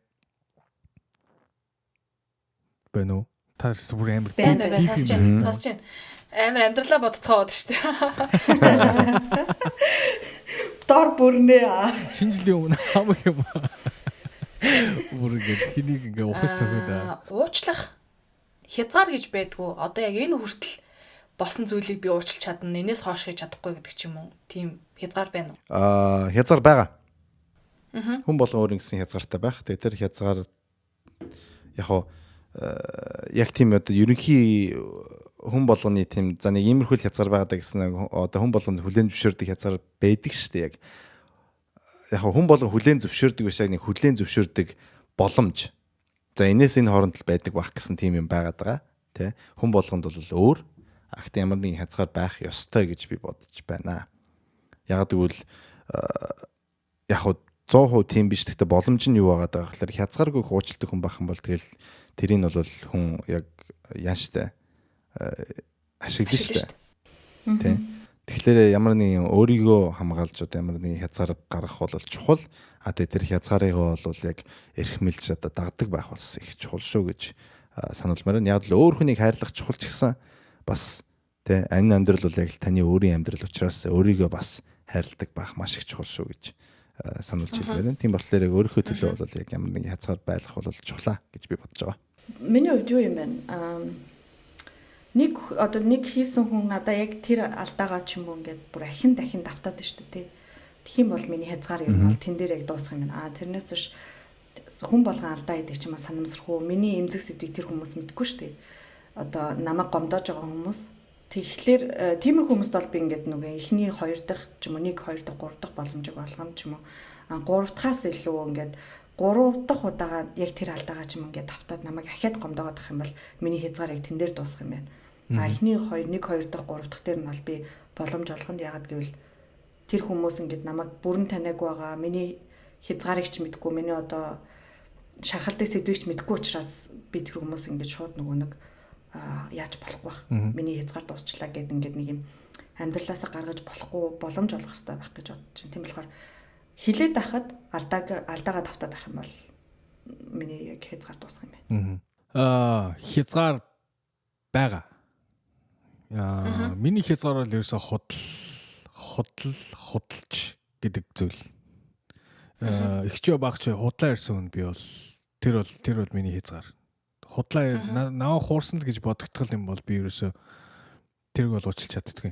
Бэнэ үү? Та бүр амар сонсож байна. Амар амьдралаа бодцоод шүү дээ. Дор бүрнээ. Шинэ жилийн өмнө хамаг юм. Бүр ингэ хэнийг ингээ ухаж төгөөд. Уучлах хязгаар гэж байдгүй. Одоо яг энэ хүртэл босон зүйлийг би уучлах чадна. Энээс хойш хийж чадахгүй гэдэг ч юм уу. Тийм хязгаар байна уу? Хязгаар байгаа. Хүн болгон өөр ингэсэн хязгаартай байх. Тэгээд тэр хязгаар яг тийм одоо ерөнхий хүн болгоны тийм за нэг иймэрхүү хязгаар байгаа гэсэн одоо хүн болгонд хүлээн зөвшөөрдөг хязгаар байдаг шүү дээ яг хүн болгон хүлээн зөвшөөрдөг биш яг нэг хүлээн зөвшөөрдөг боломж за энэс энэ хооронд л байдаг байх гэсэн тийм юм байгаад байгаа тий хүн болгонд бол өөр ахт ямар нэгэн хязгаар байх ёстой гэж би бодож байна яг гэвэл яг 100% тийм биш гэхдээ боломж нь юу байгаа гэхээр хязгааргүй хуучилдаг хүн байх юм бол тэгэл тэрийг бол хүн яг яан штэ ашиглаж штэ. Тэ. Тэгэхээр ямар нэгэн өөрийгөө хамгаалж одоо ямар нэгэн хязгаар гаргах бол чухал. Тэгээ тэр хязгаарыг бол яг эрхмэлж одоо дагдаг байх болсон их чухал шүү гэж сануулмаар байна. Яг л өөр хүнийг хайрлах чухал ч гэсэн бас тэ энэ амьдрал бол яг л таны өөрийн амьдрал учраас өөрийгөө бас хайрладаг байх маш их чухал шүү гэж сануулж хэлмээр байна. Тийм болохоор яг өөрийнхөө төлөө бол яг ямар нэгэн хязгаар байлгах бол чухлаа гэж би бодож байгаа. Миний хувьд юу юм бэ? Нэг хийсэн хүн надаа яг тэр алдаагаа ч юм уу ингээд бүр дахин давтаад байна шүү дээ. Тэгэх юм бол миний хязгаар юм бол тэн дээр яг дуусах юм байна. Тэрнээс биш хүн болгон алдаа хийдэг ч юм уу санамсрах уу. Миний эмзэг сэдвийг тэр хүмүүс мэдгүй шүү дээ. Одоо намайг гомдоож байгаа хүмүүс. Тэгэхээр тиймэрхүү хүмүүст бол би ингээд нөгөө эхний 2 дахь ч юм уу 1 2 дахь 3 дахь боломжийг болгоом ч юм уу 3 дахаас илүү ингээд 3 дахь удаага яг тэр алдаагаа ч юм ингээд тавтаад намайг ахиад гомдоогдох юм бол миний хязгаарыг тэн дээр дуусах юм байна. Эхний 1 2 дахь 3 дахь дээр нь бол би боломж олгонд яагаад гэвэл тэр хүмүүс ингээд намайг бүрэн таниаг байгаа. Миний хязгаарыг ч мэдгүй, миний одоо шархалтай сэдвийг ч мэдгүй учраас би тэр хүмүүс ингээд шууд нөгөө нэг яаж болохгүй байх. Миний хязгаар дуусчлаа гэд ингээд нэг юм амьдралаасаа гаргаж болохгүй боломж олох хэрэгтэй байх гэж бодож байна. Тийм болохоор хилээд байхад алдаагаа давтаад байх юм бол миний яг хязгаар дуусах юм байна. Хязгаар байгаа. Миний хязгаар бол ерөөсө худалч гэдэг зүйл. Ихчөө багч худлаа ирсэн хүн би бол тэр бол миний хязгаар. Худлаа наваа хуурсан л гэж бодогдтол юм бол би ерөөсө тэрг бол уучлах чаддаггүй.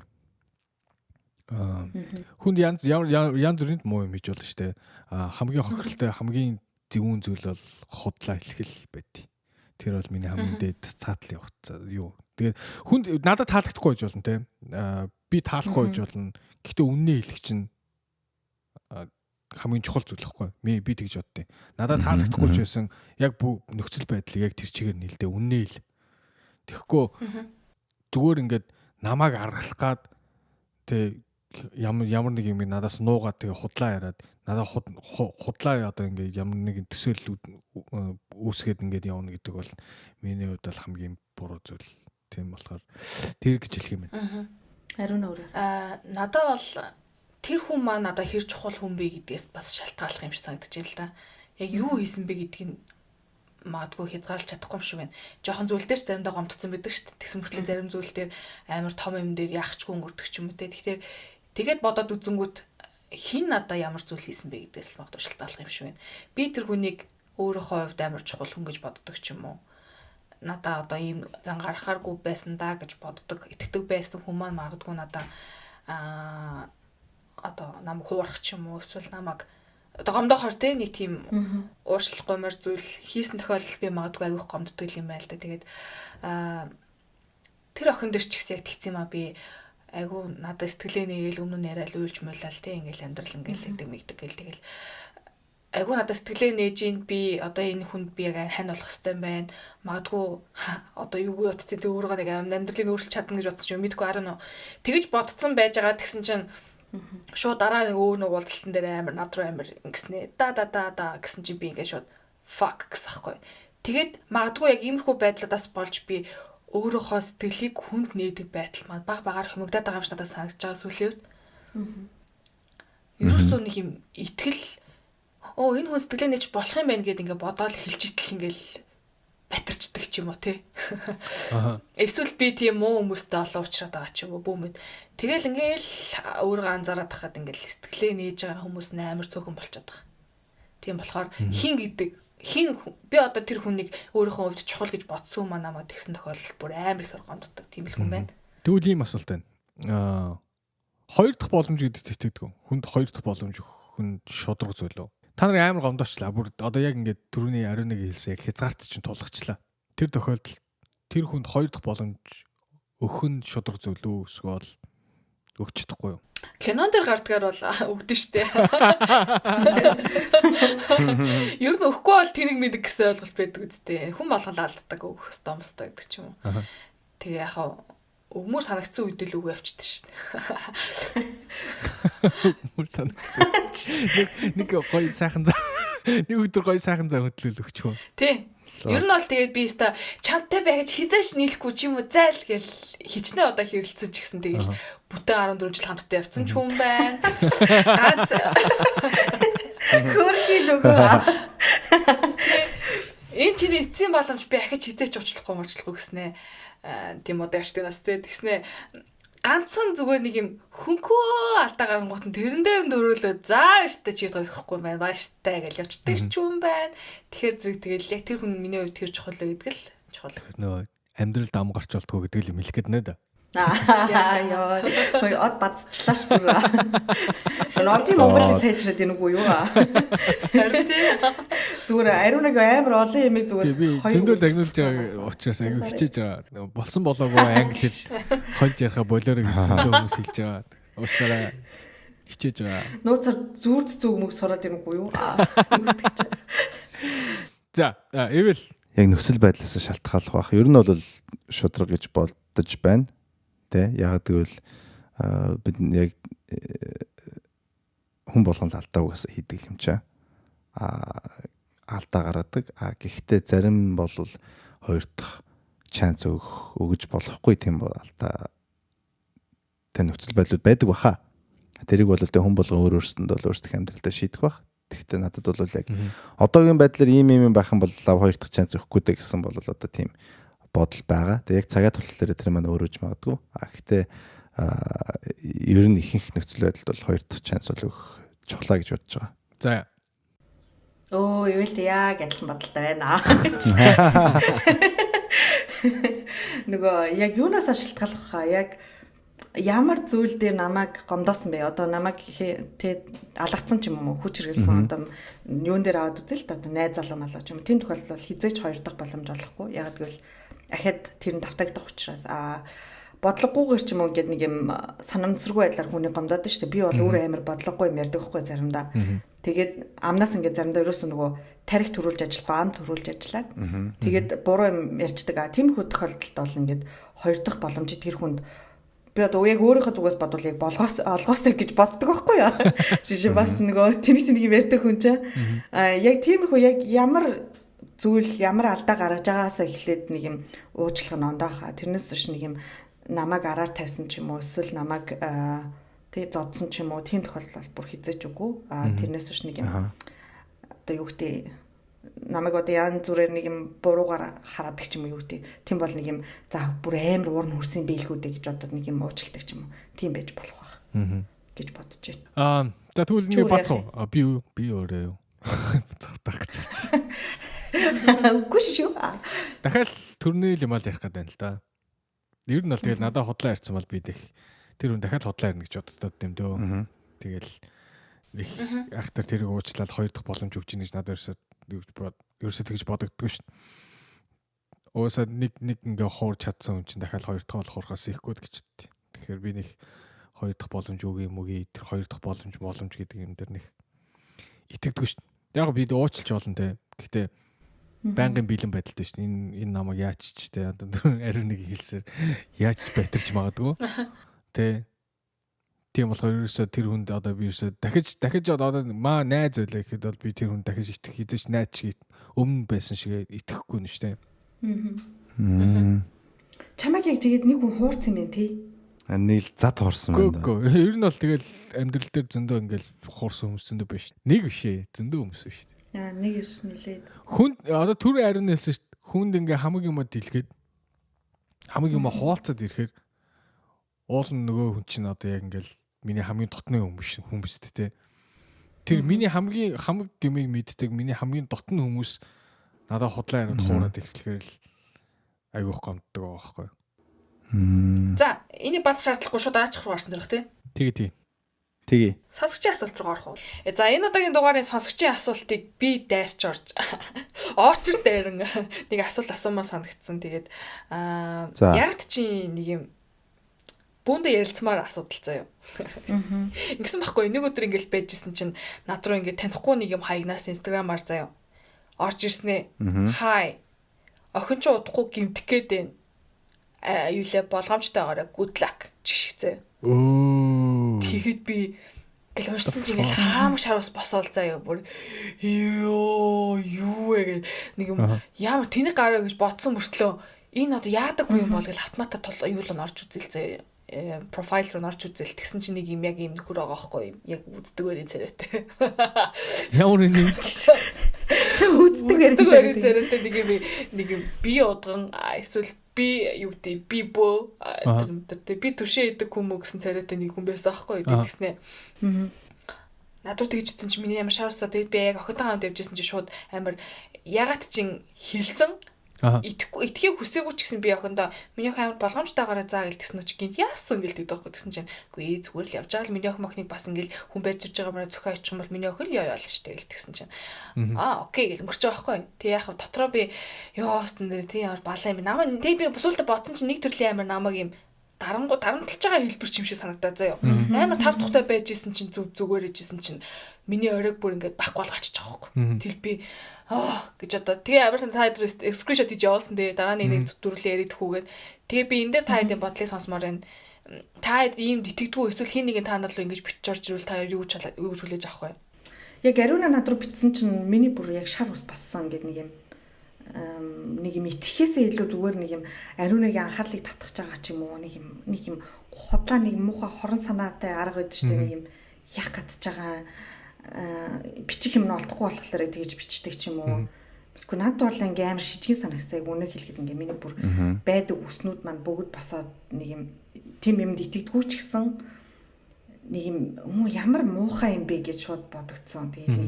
Хүнд янз бүрийн муу юм хийж болно шүү дээ. Хамгийн хохиролтой хамгийн зөвүүн зүйл бол худлаа хэлхэл байд. Тэр бол миний хамгийн дээд цаатлын хугацаа юу. Тэгээд хүнд надад таалагдахгүй гэж болно те. Би таалахгүй гэж болно. Гэхдээ үннээ хэлэх чинь хамгийн чухал зүйл байхгүй. Би тэгж боддیں۔ Надад таалагдахгүй ч байсан яг нөхцөл байдлыг яг тэр чигээр нийлдэ үннээ хэл. Тэгэхгүй зүгээр ингээд намайг аргалах гад тэг ямар нэг юм надаас нуугаад тэгээ худлаа яриад надад худлаа одоо ингээд ямар нэг төсөөлөл үүсгээд ингээд явна гэдэг бол миний хувьд бол хамгийн буруу зүйл. Тийм болохоор тэр гэж хэлэх юм байна. Ариун өөр. Надад бол тэр хүн маань надад хэр чухал хүн бэ гэдгээс бас шалтгааллах юм шиг санагдаж байна л да. Яг юу хийсэн бэ гэдгийг магадгүй хязгаарлаж чадахгүй юм шиг байна. Жохон зүйл дээр заримдаа гомдсон байдаг шүү дээ. Тэгсэн мөртлийн зарим зүйл дээр амар том юм дээр яахчгүй өнгөрдөг ч юм уу те. Тэгэхээр тэгээд бодоод үзэнгүүт хин надаа ямар зүйл хийсэн бэ гэдгээс л магадгүй шалтгааллах юм шиг байна. Би тэр хүнийг өөрийнхөө хувьд амар чухал хүн гэж боддог ч юм уу. Надаа одоо ийм зан гарахааргүй байсан да гэж боддог, итгэдэг байсан хүн маань магадгүй надаа одоо намайг хуурах ч юм уу эсвэл намайг одоо гомдохоор те нэг тийм ууршлах гомор зүйл хийсэн тохиолдол би магадгүй аявих гомддог юм байл да. Тэгээд тэр охин дээр ч гэсэн яг тэгсэн юм а би айгу надад сэтгэлээ нэгээл өмнө нь яриад уйлж муулал те ингээл амьдрал ингээл гэдэг мэгдэг гэл тэгэл айгу надад сэтгэлээ нээж ин би одоо энэ хүнд би яг хань болох хэвээр байна. Магадгүй одоо юу утцсан тэр өөрөө нэг амьдралыг өөрчилж чадна гэж бодсон ч юм мэдгүй арай нөө. Тэгэж бодсон байж байгаа тэгсэн чинь шууд дараа нэг өөр нэг уулзалтан дээр амар над руу амар ингэснэ. Да гэсэн чинь би ингээд шууд fuck гэсэхгүй. Тэгээд магадгүй яг иймэрхүү байдлаас болж би өөрийнхөө сэтгэлийг хүнд нээдэг байдал маань багаар хумигдаад байгаа юм шиг надад санагдаж байгаа сүүлийн үед. Ерөөсөө нэг юм итгэл энэ хүн сэтгэлээ нээж болох юм байна гэдээ ингээд бодоол хэлж итэл ингээл батарчдаг ч юм уу те. Эсвэл би тийм муу хүмүүстэй олон уучраад байгаа ч юм уу бүүмэд. Тэгэл ингээл өөрөө анзаараад тахад ингээл сэтгэлээ нээж байгаа хүмүүс амар цөөхөн болчиход байгаа. Тийм болохоор хин би одоо тэр хүнийг өөрийнхөө хувьд чухал гэж бодсон юм намайг тэгсэн тохиолдолд бүр амар их гомддог тийм л хүн байна. Тэгвэл ийм асуулт байна. Хоёр дахь боломж гэдэгт итгэдэг. Хүнд хоёр дахь боломж хүнд шудраг зүйл үү? Та нар амар гомдоочлаа. Бүр одоо яг ингээд түрүүний ариун нэг хэлсэн яг хязгаарт чинь тулгчлаа. Тэр тохиолдолд тэр хүнд хоёр дахь боломж өхөн шудраг зүйл үү эсвэл өгч чадахгүй юу? Кинон дээр гардгаар бол өгдөн штэ. Ер нь өгөхгүй бол тэнэг мэдэг гэсэн ойлголт байдаг үстэй. Хүн болгол алддаг өгөх ёстой мостой гэдэг ч юм уу. Тэгээ яхаа өгмөр санагдсан үед л үг явчихдаг шүү дээ. Өгмөр санагдсан. Нэг гоё сайхан нэг өдөр гоё сайхан зам хөдлөл өгч хөө. Тий. Ер нь бол тэгээд би өста чамтай бай гэж хизээш нийлэхгүй ч юм уу зайл гэл хичнээн удаа хэрэлцэн ч гэсэн тэгээд бүтэн 14 жил хамтдаа явцсан ч хүн байна. Ганц хөрхи нөгөө. Энэ чиний эцсийн боломж би ахиж хизээч уучлахгүй гэснэ. Тийм удаа явчихдаг нас те тэгснэ. Ганцхан зүгээр нэг юм хөнхөө алдаа гарангуут нь тэрэн дээр дөрөөлөө заа штэ чи тохгүй байна бааштай гэж явчихдаг ч юм байна. Тэгэхээр зэрэг тэгэл яг тэр хүн миний хувьд тэр чухал гэдэг л чухал. Нөө амьдрал дам гарч болтгоо гэдэг л юм хэлэх гээд нэ да. Яа од бадцчлаа ш бүр. Нотын Монголын сайжраад энэ үгүй юу аа. Харин тийм. Зүгээр ариун нэг амар олон юм зүгээр. Би зөндөө загнуулж байгаа учраас аягүй хичээж байгаа. Болсон болоогүй англи хэл хольж ярихаа болоорой гэж зөндөө хүмүүс хэлж байгаа. Уучлаарай. Хичээж байгаа. Нууцаар зүрд зүг мөг сураад юм үгүй юу? За, эвэл яг нөхцөл байдлаас шалтгааллах байх. Ер нь бол шудраг гэж бодож байна. Тэ ягаад гэвэл бид яг хүн болгон л алдаа угаасаа хийдэг юм чаа. Алдаа гаргадаг. Гэхдээ зарим бол хоёр дахь шанс өгж болохгүй тийм алдаа тань нөхцөл байдлууд байдаг баха. Тэрийг бол тэ хүн болгон өөрөөсөнд бол өөрсдөх амьдралдаа шийдэх бах. Тэгэхдээ надад бол яг одоогийн байдлаар ийм байх юм бол лав хоёр дахь шанс өгөхгүй дэ гэсэн бол одоо тийм бодол байгаа. Тэг яг цагаа тултлаараа тэр маань өөрөөж магадгүй. Гэхдээ ер нь ихэнх нөхцөл байдалд бол хоёр дахь шанс бол өгөх чухлаа гэж бодож байгаа. За. Ивэл яг адилхан бодолтой байна. Нөгөө яг юунаас шалтгаалах хаа яг ямар зүйл дээр намайг гомдоосон бэ? Одоо намайг алгацсан ч юм уу хүч хэрэгэлсэн одоо юун дээр аваад үзэл та одоо найз залуу малуу ч юм уу тийм тохиолдол бол хизээч хоёр дахь боломж олохгүй. Яг гэвэл ахад тэр нь давтагдах учраас бодлогогүйгээр ч юм уу гэдэг нэг юм санамсаргүй байдлаар хүний гомдоод шүү дээ. Би бол өөрөө амар бодлогогүй юм ярьдаг байхгүй заримдаа. Тэгээд амнаас ингээд заримдаа ерөөсөө нөгөө тарих төрүүлж ажиллахгүй ам төрүүлж ажиллаад тэгээд буруу юм ярьцдаг. Тиймэрхүү тохиолдолд бол ингээд хоёр дахь боломжийг тэр хүнд би одоо яг өөрийнхөө зүгээс бодвол яг олгоосоо гэж боддог байхгүй юу? Жишээ бас нөгөө тэнийг нэг юм ярьдаг хүн чинь яг тиймэрхүү яг ямар зүйл ямар алдаа гаргаж байгаасаа эхлээд нэг юм уучлах нь ондоо хаа. Тэрнээс биш нэг юм намайг араар тавьсан ч юм уу эсвэл намайг тэг зодсон ч юм уу тийм тохиолдол бүр хизээч үгүй. Тэрнээс биш нэг юм одоо юу гэдэг намайг одоо яан зүрээр нэг юм буруугаар хараадаг ч юм уу юу гэдэг. Тийм бол нэг юм за бүр амар уур нь хүрсэн бэлгүүдэ гэж бодоод нэг юм уучилдаг ч юм уу. Тийм байж болох байх. Гэж бодож байна. За тэгвэл нэг бацгаа. Би өөрөө юу. Цогтах гэж байна. Үгүй шүү. Дахиад төрний юм аа ярих гэдэг юм л да. Ер нь бол тэгэл надад худлаа ярьсан бол би тэр хүн дахиад худлаа ярина гэж боддод юм дөө. Тэгэл их ахтар тэрийг уучлаад хоёр дахь боломж өгч ийн гэж надад ерөөсөө тэгж бодогддог шүү дээ. Уусаа нэг ингээ хуурч чадсан хүн чинь дахиад хоёр дахь болохоос ихгүй гэж боддیں۔ Тэгэхээр би нэг хоёр дахь боломж өгье юм үгүй тэр хоёр дахь боломж гэдэг юм дээр нэг итгэдэггүй шүү дээ. Яг би уучлж болно те. Гэхдээ байнгын бэлэн байдалтай шүү дээ. Энэ намайг яач ч те одоо ариун нэг хэлсээр яач байтарч магадгүй. Тэ. Тийм болохоор ерөөсөө тэр хүнд одоо би ерөөсөө дахиж одоо маа найз байлаа гэхэд бол би тэр хүнд дахиж итгэх хизээч найз шиг өмнө байсан шиг итгэхгүй нь шүү дээ. Чамайг яг тэгээд нэг хүн хуурсан юм тий. Нийл зад хуурсан байна. Үгүй. Ер нь бол тэгэл амьдрал дээр зөндөө ингээл хуурсан хүмүүс зөндөө биш. Нэг бишээ зөндөө хүмүүс биш. Нэг юус нилээд. Хүнд одоо түр ариун хэлсэн шүү дээ. Хүнд ингээ хамаг юм дэлгээд хамаг юм хуваалцаад ирэхээр уул нь нөгөө хүн чинь одоо яг ингээл миний хамгийн дотны хүмүүс те. Тэр миний хамгийн хамаг гэмийг мэддэг миний хамгийн дотны хүмүүс надад худлаа яриад хуураад ирэхлээр л айгүйх гомддог байгаа байхгүй. За, энийг бат шаардлахгүй шууд аачих руу гарсан дөрөх тий. Тэгээ. Сонсогчийн асуулт руу орох уу? За, энэ удаагийн дугаарын сонсогчийн асуултыг би дайрч орж очер дайран нэг асуулт асуумаар санагдсан. Тэгээд яг чи нэг юм бүндэ ярилцмаар асуудал заяа. Ингэсэн байхгүй нэг өдөр ингээл байжсэн чинь над руу ингээд танихгүй нэг юм хаягнаас инстаграмаар заяа. Орж ирснэ. Хай. Охин ч удахгүй гимтэх гээд байна. Юулаа болгоомжтойгоороо good luck жишгцээ. Тэгэхэд би гэл уншсан чинь ингээл хаамаг шарвас босоол заяа бүр юу вэ гэх нэг юм ямар тэнэг гараа гэж бодсон мөртлөө энэ одоо яадаггүй юм бол гэл автоматар юу л орж үзэл заяа. Профайл руу орж үзэл тэгсэн чинь нэг юм яг юм нөхөр байгаа байхгүй юм. Яг үздэг байрын царайтай. Ямар нэг үздэг байрын царайтай нэг юм би удган эсвэл би юу гэдэг би бөө тэр би түшээ идэг хүмүүс гэсэн царайтай нэг хүн байсан аахгүй тэгснэ. Надад тэгж ütсэн чи миний ямар шаарсаа тэгээд би яг охинтойгоо хамт явжсэн чи шууд амар ягаад чин хэлсэн итгэхийг хүсээгүй ч гэсэн би охиндоо миний охин амар болгоомжтойгоороо заа гэл тэгсэн чи гинт яасан гэл тэгдэг байхгүй тэгсэн чинь үгүй зүгээр л явж байгаа л миний охин мохныг бас ингээл хүн барьж ирж байгаа мөрөө зөхөө очих юм бол миний охин л яа яал штэ гэл тэгсэн чинь окей гэл өнгөрч байгаа байхгүй тэг яг дотроо би ёостон дээр тийм ямар балаа юм намаа тэг би бүсүүлдэ бодсон чинь нэг төрлийн амар намайг юм дарамтлж байгаа хэлбэр ч юм шиг санагдаад заяа амар тав тухтай байж исэн чинь зүгээр ижсэн чинь миний оройг бүр ингээд бах болгочих жоохгүй тэл би гэж одоо тэгээ амар та скриншот хийж явуулсан тэгээ дараа нэг дөрвөлээ яриад хүүгээд тэгээ би энэ дээр та хэдийн бодлыг сонсомоор байна та ийм итгэдэггүй эсвэл хин нэгэн таанал руу ингэж бичиж орж ирвэл та юу гэж хүлээж авах вэ? Яг Ариуна над руу бичсэн чинь миний бүр яг шар ус бассан гэдэг нэг юм итгэхээсээ илүү зүгээр нэг юм Ариунагийн анхаарлыг татгах байгаа ч юм уу нэг юм худлаа нэг муухай хорон санаатай арга байдаг шүү дээ нэг юм яах гэж байгаа бичих юм нь олдохгүй болохоор тэгэж бичдэг ч юм уу. Тэгэхгүй надад бол ингээм амар шижгийн санагсаа яг үнэ хэлэхэд ингээм миний бүр байдаг үснүүд маань бүгд босоод нэг юм тийм юмд итгэдэггүй ч гэсэн нэг юм ямар муухай юм бэ гэж шууд бодогдсон. Тэгээд нэг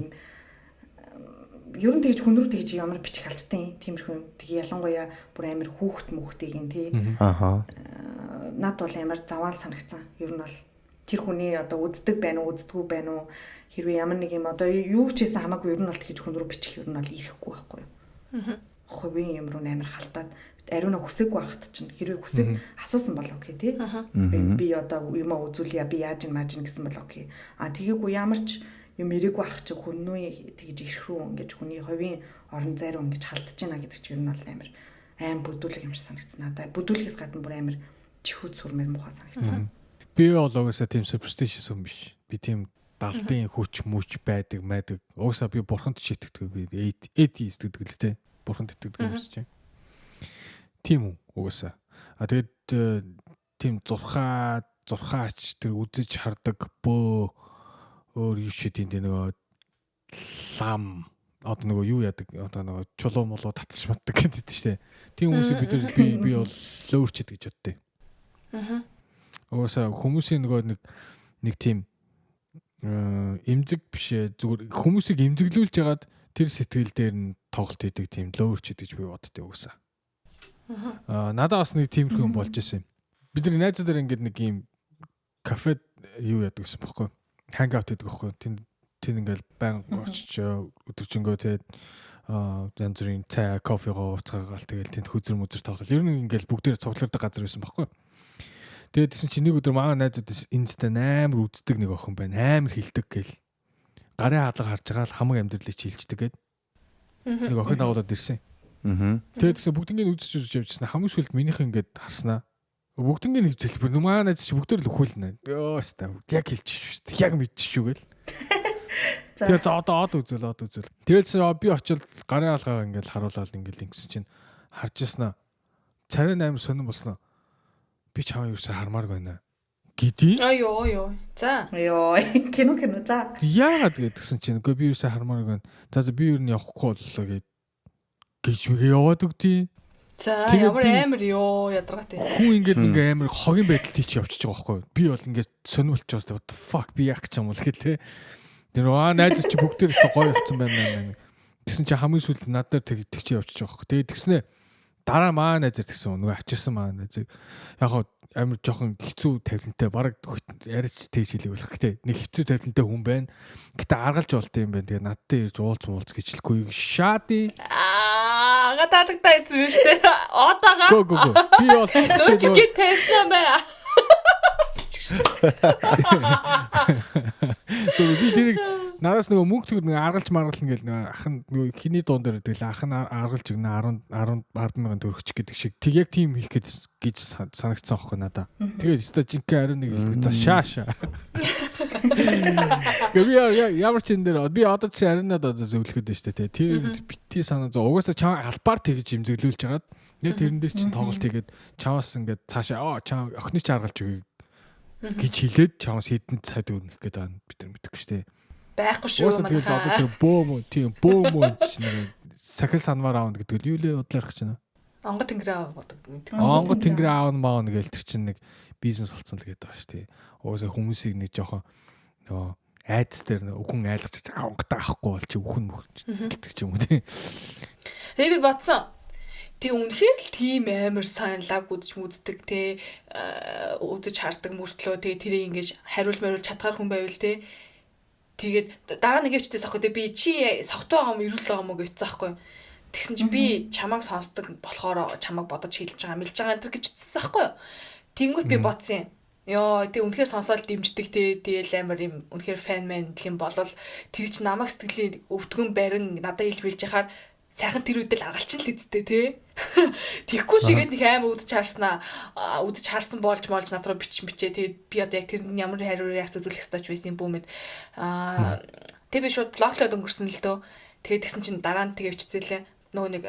юм ер нь тэгж хүн рүү тэгж ямар бичих албатай тиймэрхүү юм. Тэгээ ялангуяа бүр амар хүүхд мөхтэйг нь тий. Над бол амар заваал санагцсан. Ер нь бол тэр хүний одоо үздэг байна уу, үздэггүй байна уу? Хэрвээ ямар нэг юм одоо юу ч хийсэн хамаагүй ер нь бол тэгж хүн рүү бичих ер нь бол ирэхгүй байхгүй юу? Хувийн юм руу амар халтаад Ариуна хүсэггүй байхад чинь хэрвээ хүсэг асуусан бол окей тий. Би одоо юм үзүүлье би яаж мааж гэсэн бол окей. Тэгээгүй ямар ч юм ирээгүй ах чи хүннүү тэгж ирэх рүү ингэж хүний хувийн орон зай руу ингэж халтж байна гэдэг чинь ер нь бол амар бүдүүлэг юм шиг санагдсан надад. Бүдүүлгээс гадна бүр амар чихүүд сүрмээр муухай санагдсан. Би бол угаасаа тийм superstitious юм биш. Би тийм далдын хүч мүч байдаг майдаг. Угаасаа би бурханд ч итгэдэг. Би atheist гэдэг л те. Бурханд итгэдэг юм шиг. Тийм үү угаасаа. Тэгээд тийм зурхаач тэр үзэж хардаг бөө өөр юу ч тийм нөгөө лам одоо нөгөө юу яадаг одоо нөгөө чулуу молоо татчих матдаг гэдэг чинь. Тийм хүмүүсийг би бол лөөрчд гэж боддیں۔ Угаасаа хүмүүсийн нөгөө нэг тийм эмзэг бишээ зүгээр хүмүүсийг эмзэглүүлж ягаад тэр сэтгэл дээр нь тоглолт хийдэг тийм лөөрчд гэж би боддیں۔ Угаасаа. Надад бас нэг тиймэрхүү юм болж ирсэн. Бидний найзуудаар ингээд нэг юм кафед юу яадаг гэсэн бохоггүй. Hangout гэдэг бохоггүй. Тэнд ингээд баян очиж өдөржингөө тэгээд янз бүрийн цай, кофего ууцгаагаал тэгээд тэнд хүзэр мүзэр тоглол. Ер нь ингээд бүгдээр цуглардаг газар байсан бохоггүй. Тэгээд тэсэн чи нэг өдөр манай найзууд инста амар үздэг нэг охин байна. Амар хилдэг гээл. Гарын хаалга харж байгаа л хамаг амьдралыг чийлждэг гээд. Нэг охин дагуулад ирсэн. Тэгээд гэсэн бүгднийг үзэж явжсан. Хамгийн сүүлд минийх ингээд харснаа. Бүгднийг хөвцөл бүр манай найз чи бүгдээр л өхүүлнэ. Йоо ста. Яг хэлчих шүү дээ. Яг мэдчих шүү гээл. Тэгээд одоо үзэл. Тэгээд би очил гарын хаалгаа ингээд харуулаад ингээд ингэсэн чинь харж яснаа. Царай 8 сонирн болсноо. Би чамаа юусаа хармаар байна. Гидий? Йоо. За. Йоо. Кино за. Яагаад гэдгсэн чинь үгүй би юусаа хармаар байна. За би юу н явахгүй боллоо гэд гэж мэгээ яваад өгдөө. За ямар амар ёо ядаргаатай. Хүн ингээд ингээ амар хогийн байдал тийч явчихж байгаа байхгүй. Би бол ингээд сонирхолч жоос what the fuck би яах гэж юм бол гэхээ. Тэр найз чи бүгдээр өстө гоё явцсан байна. Тэгсэн чи хамгийн сүүлд над дээр тэгч явчихж байгаа байхгүй. Тэгээд тэгснэ дараа маа найзэр тэгсэн нөгөө авчирсан маа найз. Яг хоо амар жоохон хэцүү тавилантай бараг яриач тэгж хэлэв болох гэдэг. Нэг хэцүү тавилантай хүн байна. Гэтэ аргалж болт юм байна. Тэгээд надтай ирж уулз гэжлэхгүй шади. Гадаадагтай байсан биз дээ. Одоога. Го. Би бол Логикийн тест нэмээ. Би тэрийг надаас нөгөө мөнгө төгөр нэг аргалж маргална гэл нөгөө ах нь нөгөө хиний дуун дээр тэгэл ах нь аргалж өгнө 10 мянган төгрөгч гэдэг шиг тэг яг тийм хийх гэж санагдсан байхгүй надаа. Тэгээд өстой жинхэнэ ариун нэг хэлэх за шааша. Би ямар ч энэ дээр би одоо чи ариунад одоо зөвлөхөд байна шүү дээ. Тэр бити санаа зөө угаасаа чам албаар тэгж имзэглүүлж хагаад яг тэрэн дээр чинь тоглолт хийгээд чамаас ингээд цаашаа чам охины ч аргалж өгье гэж хэлээд чамаас хэдэн цайд өрнөх гэдэг байна бид нар мэдэхгүй шүү дээ. Байхгүй шүү манайхаа. Тэгээд одоо тэр бөөм чинь сахил санвар аавна гэдэг нь юу лээ бодлоор гэж байна. Онгод тэнгэрээ аав. Онгод тэнгэрээ аавна маавна гээл тэр чинь нэг бизнес болцсон л гэдэг байгаа шүү дээ. Угаасаа хүмүүсийг нэг жоохон нөгөө айдас дээр үхэн айлгаж онгодоо авахгүй бол чи үхэн мөхч гэдэг ч юм уу тий. Тэгээ би бодсон. Тэг үнэхээр л тийм амар сайн лаг үздэг те үзэж хардаг мөртлөө тэгээ тэрийг ингэж хариулж чадхаар хүн байвал те тэгээд дараа нэг явчихсан аахгүй те би чи согтуу байгаа юм ирүүл байгаа юм уу гэвчихсэн аахгүй тэгсэн чинь би чамайг сонсдог болохоор чамайг бодож хэлж байгаа мэлж байгаа энэ төр гэж утсан аахгүй тэнгүүт би бодсон ёо тэг үнэхээр сонсоод дэмждэг те тэгэл амар юм үнэхээр фэн мэн гэх юм болол тэр чи намайг сэтгэлийн өвдгөн барин надад хэлж билж яхаар сайхан тэр үедэл аргалчин л эзтэй тий. Тэгэхгүй тэгээд нэг амар үдч харсан болж над руу бичээ. Тэгээд би одоо яг тэр ямар хариу реакц үзүүлэх ёстой ч байсан юм бүүмэд. Тэг би шууд блоклоод өнгөрсөн л дөө. Тэгээд тэгсэн чинь дараа нь тэгээ биччихлээ. Нөгөө нэг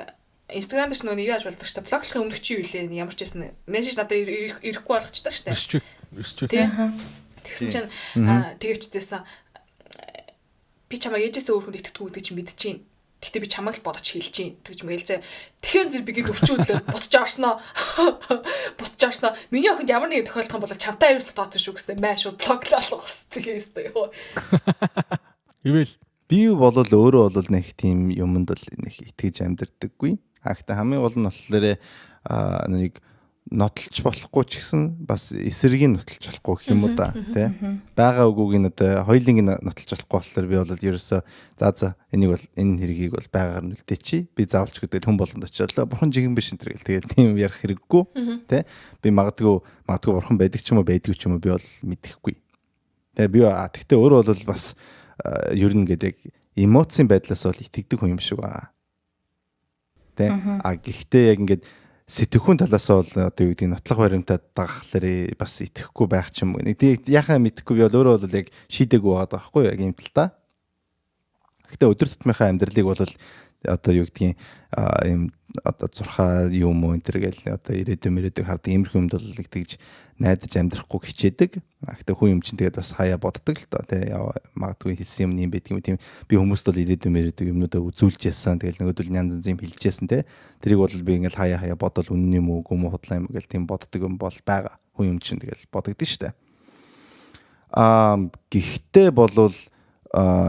Instagram дээр нөгөө юу яаж болдог штэ. Блоклохын өмнөх чи юу илээ ямар ч байсан мессеж надад ирэхгүй болгочтой штэ. Ирсчүү. Тэгсэн чинь тэгээ биччихсэн. Би чамаа ээжээсээ өөр хүнд итгэдэггүй гэдэг чинь мэдчихээн. Гэхдээ би чамайг л бодож хэлж чинь тэгж мэлзээ. Тэгэхээр зэрэг би гээд өвчөөдлөө буцаж орсноо. Миний охинд ямар нэгэн тохиолдох юм бол чамтай хоёрт тооцсон шүү гэстэй маа шууд блоклаалах гэстэй ёо. Ивэл би болол өөрөө бол нэг тийм юмд л нэг итгэж амьдэрдэггүй. Гэхдээ хамгийн гол нь болохоор нэг нотолч болохгүй ч гэсэн бас эсрэгийн нотолч болохгүй гэх юм уу да тий. Бага үгүйг нь одоо хоёулынгийн нотолч болохгүй болохоор би бол ерөөсөө за энийг бол энэ хэргийг бол байгаагаар нүлдээчи. Би заавалч гэдэг хүн болгонд очиолоо. Бурхан жигэн биш энэ төр гэл тэгээд тийм ярих хэрэггүй тий. Би магадгүй бурхан байдаг ч юм уу байдгүй ч юм уу би бол мэдэхгүй. Тэгээ би тэгтээ өөрөө бол бас ер нь гэдэг эмоцийн байдлаас бол итгэдэг хүн юм шиг байна. Тэ гэхдээ яг ингээд сэтгхүүн талаас бол одоо юу гэдэг нотлох баримтад дагахлаар бас итгэхгүй байх ч юм уу. Нэг яхаа мэдэхгүй би бол өөрөө бол яг шийдэггүй байгаа байхгүй яг юм л та. Гэхдээ өдөр тутмынхаа амьдралыг бол одоо юу гэдгийг ийм одоо зурхаа юм уу энэ төр гэл одоо ирээдүйд хардаг иймэрхүү юмд бол тэгж найдаж амьдрахгүй хичээдэг. Гэхдээ хүн юм чинь тэгээд бас хаяа боддог л доо тий магадгүй хэлсэн юм юм байдаг юм тийм би хүмүүст бол ирээдүйд юмнуудаа үзүүлж яасан тэгэл нөгөөдөл янз янз юм хэлжсэн тий тэрийг бол би ингээл хаяа бодол үнэн юм уу үгүй юм худлаа юм гэл тийм боддог юм бол байгаа хүн юм чинь тэгэл бодогдсон штэ. Гэхдээ болвол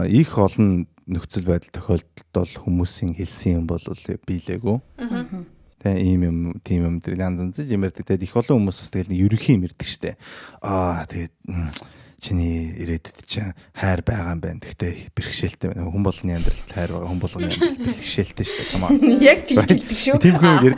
их олон нөхцөл байдал тохиолдолд бол хүмүүсийн хэлсэн юм бол биелээгүй. Тэгээ ийм юм тийм юм дээр янз янз юм ярьдаг. Тэгээд их олон хүмүүс бас тэгэл ерөнхий юм ярьдаг штэ. Тэгээд чиний ирээдүйд чинь хайр байгаа юм байна. Гэхдээ бэрхшээлтэй байна. Хүн болгоны амьдралд хайр байгаа. Хүн болгоны амьдралд бэрхшээлтэй штэ. Тамаа. Яг тийм хэлдэг шүү. Тийм хүн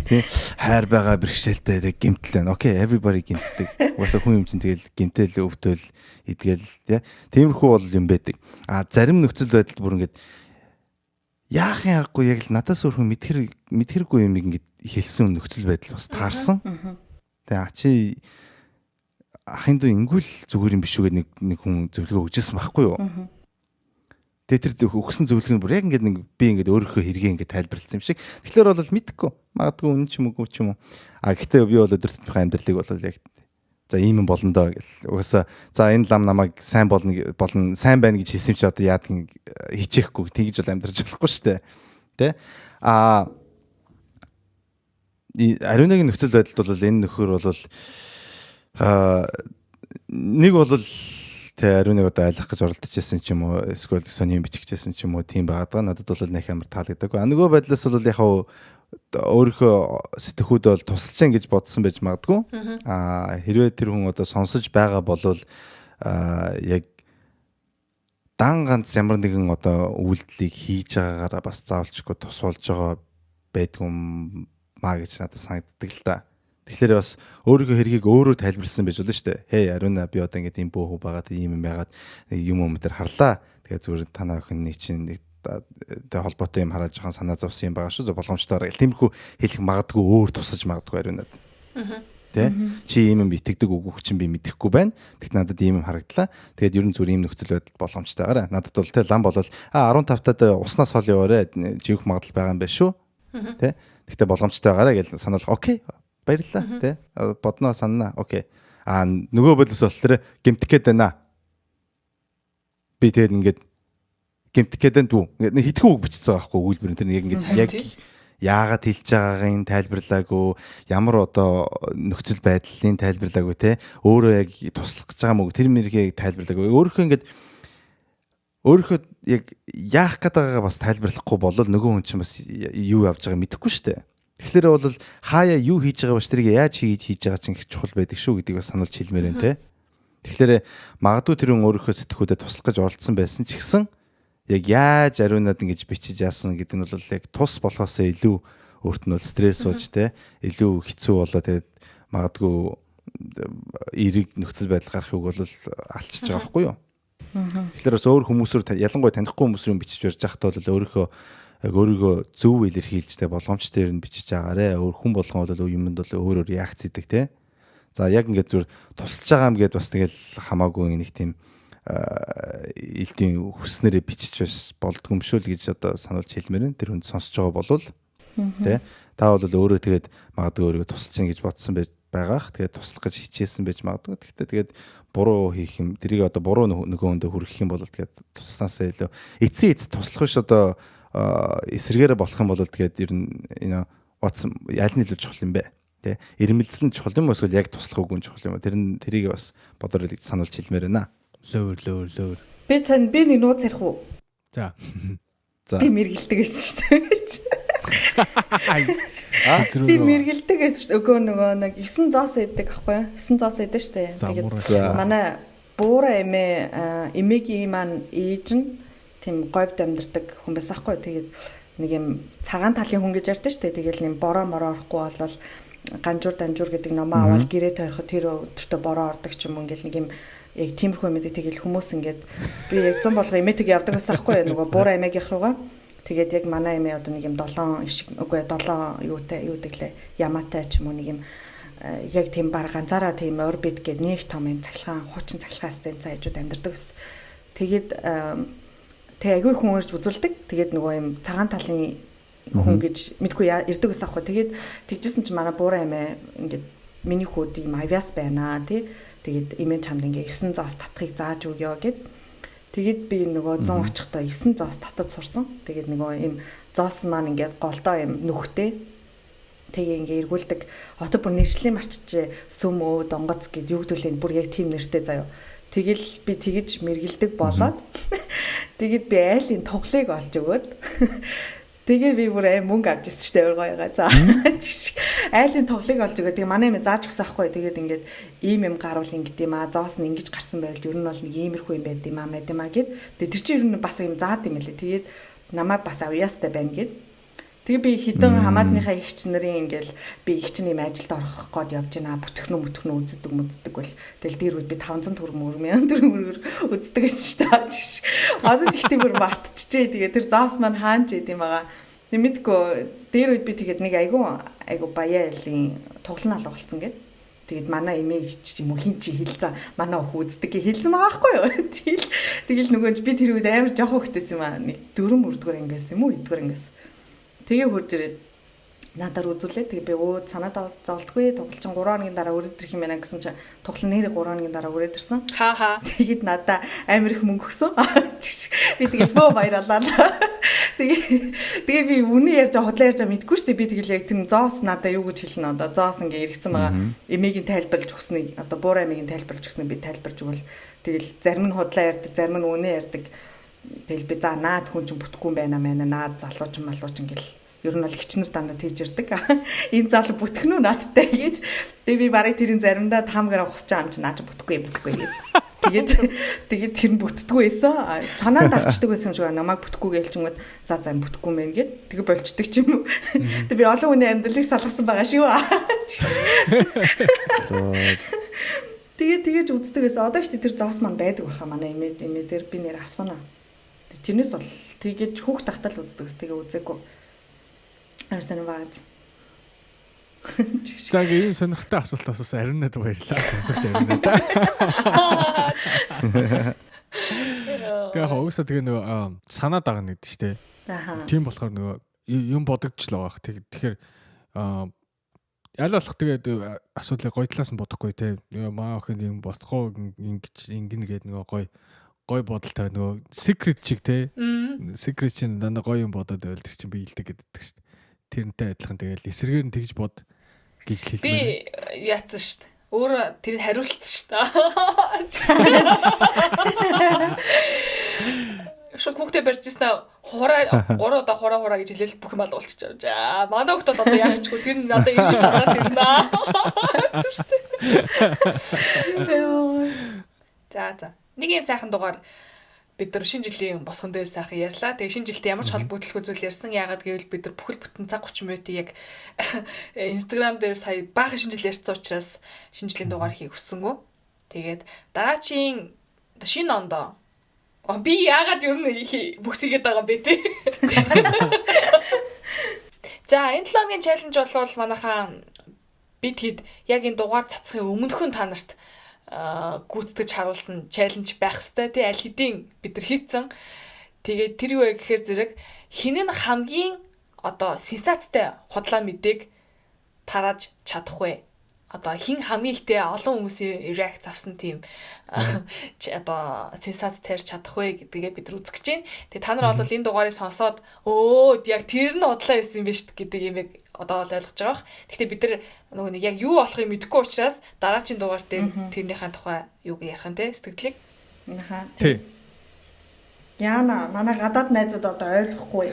тийм хайр байгаа бэрхшээлтэй тэг гэмтэл байна. Окей, everybody гэмтдэг. Угаасаа хүн юм чинь тэгэл гэмтэл өвдөл идгээл тий. Тиймэрхүү бол юм байдаг. Зарим нөхцөл байдалд бүр ингээд яахын аргагүй яг л надаас өөр хүн мэдхэргүй юм ингээд хэлсэн нөхцөл байдал бас таарсан. Тэгээ чи ахын дүү ингүүл зүгээр юм биш үгээд нэг хүн зөвлөгөө өгчээсэн байхгүй юу? Тэгээ тэр өгсөн зөвлөгөө нь бүр яг ингээд би ингээд өөрийнхөө хэрэгээ ингээд тайлбарласан юм шиг. Тэгэхээр бол мэдхгүй. Магадгүй үнэн ч юм уу ч юм уу. Гэхдээ би бол өдөр тутмын амьдралыг бол яг за ийм юм болно доо гэл. Угаасаа за энэ лам намайг сайн болно сайн байна гэж хэлсэн чи одоо яадаг хичээхгүй тэгж бол амьдрч болохгүй шүү дээ. Тэ? Ариунагийн нөхцөл байдалд бол энэ нөхөр бол нэг бол тэ ариуныг одоо айлах гэж оролдож байсан ч юм уу эсвэл сонин биччихсэн ч юм уу тийм байгаад надад бол нэг амар таалагддаг. Нөгөө байдлаас бол яг өөрийнхөө сэтгхүүд бол тусалж гин гэж бодсон байж магадгүй. Хэрвээ тэр хүн одоо сонсож байгаа болвол яг дан ганц ямар нэгэн одоо үйлдэлийг хийж байгаагаараа бас заавалчгүй тусуулж байгаа байдгүй маа гэж надад санагддаг л да. Тэгэхээр бас өөрийнхөө хэргийг өөрөө тайлбарлсан байж болно шүү дээ. Хей ариуна би одоо ингэ тийм бөөхөө байгаад ийм юм яагаад юм дээр харлаа. Тэгээ зүгээр танаа охины чинь тэг холбоотой юм хараад жоохон санаа зовсон юм байгаа шүү. Боломжтой гэл тиймэрхүү хэлэх магадгүй өөр тусаж магадгүй ариунаад. Тэ чи ийм юм итгэдэг үгүйх чинь би мэдэхгүй байна. Тэгт надад ийм юм харагдлаа. Тэгээд ер нь зүгээр ийм нөхцөл байдал боломжтойгаараа. Надад бол тэ лам болол 15-тад уснаас хол яваарэ живэх магадлал байгаа юм байна шүү. Тэ тэгтээ боломжтойгаараа гэл сануулах окей. Баярлалаа тий. Бодноо санана. Окей. Нөгөө бодлоос болохоор гэмтэх гээд байна. Би тэгээд ингээд гэмтэх гээд байна дүү. Ингээд хитгэн үг бичсэн байгаа байхгүй үйлбэр нь тэр яг ингээд яг яагаад хэлж байгаагийн тайлбарлаагүй ямар одоо нөхцөл байдлын тайлбарлаагүй тий. Өөрөө яг туслах гэж байгаа мөг тэр мэрхийг тайлбарлаагүй. Өөрийнхөө яг яах гээд байгаагаа бас тайлбарлахгүй болол нөгөө хүн чинь бас юу явж байгааг мэдэхгүй шүү дээ. Тэгэхээр бол хаяа юу хийж байгаа ба тэрийг яаж хийж байгаа чинь их чухал байдаг шүү гэдгийг бас сануулж хэлмээр байна те. Тэгэхээр магадгүй тэр хүн өөрийнхөө сэтгхүүдэд туслах гэж оролцсон байсан ч гэсэн яг яаж ариунаад ингэж бичиж яасан гэдэг нь бол яг тус болохоос илүү өөрт нь бол стресс болж те илүү хэцүү болоо тэгээд магадгүй эрэг нөхцөл байдал гарахыг бол алчиж байгаа байхгүй юу. Тэгэхээр бас өөр хүмүүсээр ялангуяа танихгүй хүмүүсээр бичиж барьж байхдаа бол өөрийнхөө яг өөрийгөө зөв илэрхийлжтэй болгоомжтой нь бичиж агаарэ. Өөр хүн болгон бол юмд бол өөр реакц идэг те. За яг ингээд зүгээр тусалж байгаа юм гээд бас тэгэл хамаагүй нэг тийм элдийн хүснэрээ бичиж бас болдгоо юм шүү л гэж одоо сануулж хэлмээр энэ тэр хүнд сонсож байгаа болвол тэ та бол өөрөө тэгээд магадгүй өөрийгөө тусалж чинь гэж бодсон байж байгаах. Тэгээд туслах гэж хичээсэн байж магадгүй. Гэхдээ тэгээд буруу хийх юм тэрийг одоо буруу нөгөө хүндээ хүргэх юм бол тэгээд туслаасаа илүү эцсийн эц туслах биш одоо эсрэгээрээ болох юм бол тэгээд ер нь энэ ял нь илүү чухал юм бэ? Тэ ирмэлцэл нь чухал юм эсвэл яг туслах үгүй чухал юм. Тэрийг бас бодорол гэж сануулж хэлмээр байна. Лөөр. Би нэг нууц ярих уу? За. Би мэргэлдэг байсан шүү дээ. Би мэргэлдэг байсан шүү дээ. Нөгөө нэг 9 зоос идэг аахгүй юу? 9 зоос идэг шүү дээ. Тэгээд манай буура эмээгийн маань ээж нь тийм говьд амьдардаг хүн байсан аахгүй юу? Тэгээд нэг юм цагаан талын хүн гэж ярьдэн шүү дээ. Тэгэл нэм бороо мороо орохгүй болвол ганжуур данжуур гэдэг номоо аваад гэрээ тойроход тэр өдөртөө бороо ордог ч юм уу ингээл нэг юм яг тиймэрхүү мэдээ тэгэл хүмүүс ингээд би яг 100 болго эмээтэйг явдаг байсан аахгүй юу? Нөгөө буура эмээгийнх руугаа тэгээд яг манай эмээ одоо нэг юм 7 ишиг үгүй 7 юу гэглээ ямаатай ч юм уу нэг юм яг тийм баг ганцаараа тийм орбит гэдэг нэг том юм цахилгаан хуучин цахилгаастай цаажууд амьдардаг ус. Тэгээд тэг агүй хүн ирж үзүүлдэг. Тэгээд нөгөө юм цагаан талын хүн гэж мэдгүй ирдэг ус аахгүй. Тэгээд тэгжсэн чинь манай буура эмээ ингээд миний хүүд юм авиас байна тий. Тэгээд эмээ чамд ингээ 9 зоос татахыг зааж өгөө гэд. Тэгээд би нөгөө 100 очихдоо 9 зоос татаж сурсан. Тэгээд нөгөө им зоос маань ингээ голдоо юм нүхтэй. Тэгээ ингээ эргүүлдэг. Одоо бүр нэршлийн марчч сүм донгоц гэд юу гэдүүлээ бүр яг тийм нэртэй заяа. Тэгэл би тэгж мэргэлдэг болоод тэгээд би айлын тоглыг олж өгөөд тэгээ би бүр мөнгө авч ирсэн шүү дээ ойгоёгаа. За айлын тоглыг олж өгөө. Тэгээ манай юм зааж өгсөн байхгүй. Тэгээд ингээд ийм юм гарвал ингэд юм аа. Зоос нь ингэж гарсан байвал ер нь бол нэг иймэрхүү юм байд юм аа гэд. Тэгээд тэр чинь ер нь бас юм заад юм лээ. Тэгээд намайг бас авьяастай байна гэд. Тэгээ би хідэн хамаатныхаа эгч нарын ингээл би эгч нэм ажилд орох гээд явж байна. Бүтгэнүү үздэг бол тэгэл дээр үл би 500 төгрөг 1000 төгрөгөөр үздэг гэсэн шүү дээ. Одоо тэгтээ бүр мартчихжээ. Тэгээ тэр зоос маань хаанч идэм байгаа. Тэг мэдгүй дээр үед би тэгээд нэг айгу баяа ялын тоглоом алга болсон гэд. Тэгээд манай эмээ ч юм уу хин чи хэлсэн манай өх үздэг хэлсэн байгаа байхгүй юу. Тэгэл нөгөө би тэр үед амар жоох хөхтэйсэн юм аа. Нэг 4 4-р ангиас юм уу 5-р ангиас. Тэгээ хурж ирээд надаар үзүүлээ. Тэгээ би санаад зовлтгүй тоглолчин 3 хоногийн дараа өрөөд ирэх юм байна гэсэн чинь тоглол нэрээ 3 хоногийн дараа өрөөд ирсэн. Хаа. Тэгээд надаа амар их мөнгө өгсөн. Би тэгээд бөө баярлалаа. Тэгээ би үнэн ярьж хотлоо ярьж мэдгүй шүү дээ. Би тэгэл яг тэр зоос надаа юу гэж хэлнэ одоо зоос ингээ иргэсэн байгаа. Эмээгийн тайлбарлаж өгсныг одоо буура эмээгийн тайлбарлаж өгсныг би тайлбарж өгвөл тэгэл зарим нь худлаа ярьдаг, зарим нь үнэн ярьдаг. Тэгэл би за наад хүн чинь бүтэхгүй юм байна наад залууч малууч ингээл ер нь бол хичнэр дандаа тэгж ирдэг. Энэ залуу бүтгэнүү наадтай гээд тэгээ би барыг тэрийн заримдаа таамгаар ухсаж байгаа юм чи наа чи бүтэхгүй гээд тэгээд тэр нь бүтдэггүй байсан. Санаанд авчдаг байсан юм шиг намайг бүтэхгүй гэлчингүүд за бүтэхгүй мэн гээд тэгээ болчдөг ч юм уу. Тэгээ би олон хүний амьдралыг салгасан байгаа шүү. Тэгээд үздэг байсан. Одоо ч тэр зоос маань байдаг баха манай эмээ дээр би нэр асууна. Тэрнээс бол тэгээд хүүхд тахтал үздэг ус тэгээ үзээгүй. Арсан баад. За ийм сонирхолтой асуулт асуусан Ариунад баярлалаа. Сонсогч Ариунад. Тэгээ хөөсө тэгээ нөгөө санаа дагна гэдэг чинь тий. Тийм болохоор нөгөө юм бодогдчихлоо байх. Тэгэхээр аль болох тэгээд асуудлыг гоё талаас нь бодохгүй тий. Маа охин юм болохоо ингэнэ гэдэг нөгөө гой бодолтой нөгөө secret чиг те secret чинь дандаа гоё юм бодоод байвал тэр чинь биелдэг гэдэг шүү дээ. Тэрнтэй адилхан тэгэл эсрэгээр нь тэгж бод гэж хэлмээр. Би яатсан шүү дээ. Өөр тэрийг хариулцсан шүү дээ. Шок хүүхдээ барьжсэн хураа 3 удаа хураа гэж хэлэл бүх юм алуулчих жаа. За манай хүүхд бол одоо яахчгүй тэр нь надад ингэ хараад ирнэ. За. Нэг юм сайхан дугаар бид нар шинэ жилийн босгон дээр сайхан ярьлаа. Тэгээ шинэ жилдээ ямар ч холбогдлого зүйл ярьсан. Яагаад гэвэл бид нар бүхэл бүтэн цаг 30 минутыг яг Instagram дээр сая баахан шинэ жил ярьсан учраас шинэ жилийн дугаар хийх хүссэнгүү. Тэгээд дараачийн шинэ ондоо Би яагаад ер нь бүксигээд байгаа юм бэ те. За энэ 7 хоногийн чаленж бол манайхаа бид хэд яг энэ дугаар цацхын өмнөхөн та нарт гүйцэтгэж харуулсан чаленж байх хэвээр тий аль хэдийн бид нар хийцэн. Тэгээд тэр юу вэ гэхээр зэрэг хин нь хамгийн одоо сенсацтай худлаа мэдээг тарааж чадах вэ? Одоо хин хамгийн ихтэй олон хүмүүсийн реакц авсан тийм одоо сенсац тарьж чадах вэ гэдгээ бид нар үзэж гэж байна. Тэгээ та нар бол энэ дугаарыг сонсоод яг тэр нь удлаа байсан юм биш гэдэг юм яг одоо бол ойлгож байгаа. Гэхдээ бид нар нөгөө нэг яг юу болохыг мэдэхгүй учраас дараагийн дугаар дээр тэрнийхэн тухай юуг ярих нь те сэтгэлдлийг. Аха. Тий. Яна манай гадаад найзууд одоо ойлгохгүй.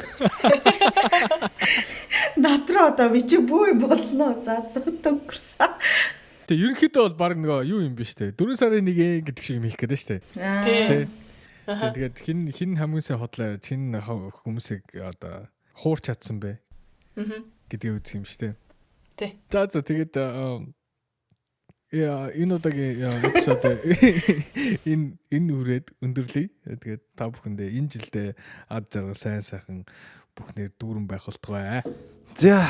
Натруу одоо би чи бүү болно. За зөтөн өнгөрсөн. Тэг ерөнхийдөө бол баг нөгөө юу юм бэ штэ 4 сарын 1 гэдэг шиг юм хийх гэдэг штэ. Тий. Тэгээд хин хамгийн сайн хотлоо чин хүмүүсийг одоо хуурч чадсан бэ. Гэдэг үзэх юм штэ. Тий. За тэгээд энэ удаагийн эпизод энэ үрээд өндөрлөе. Тэгээд та бүхэндээ энэ жилдээ ад жаргал сайн сайхан бүхнээр дүүрэн байх болтугай. За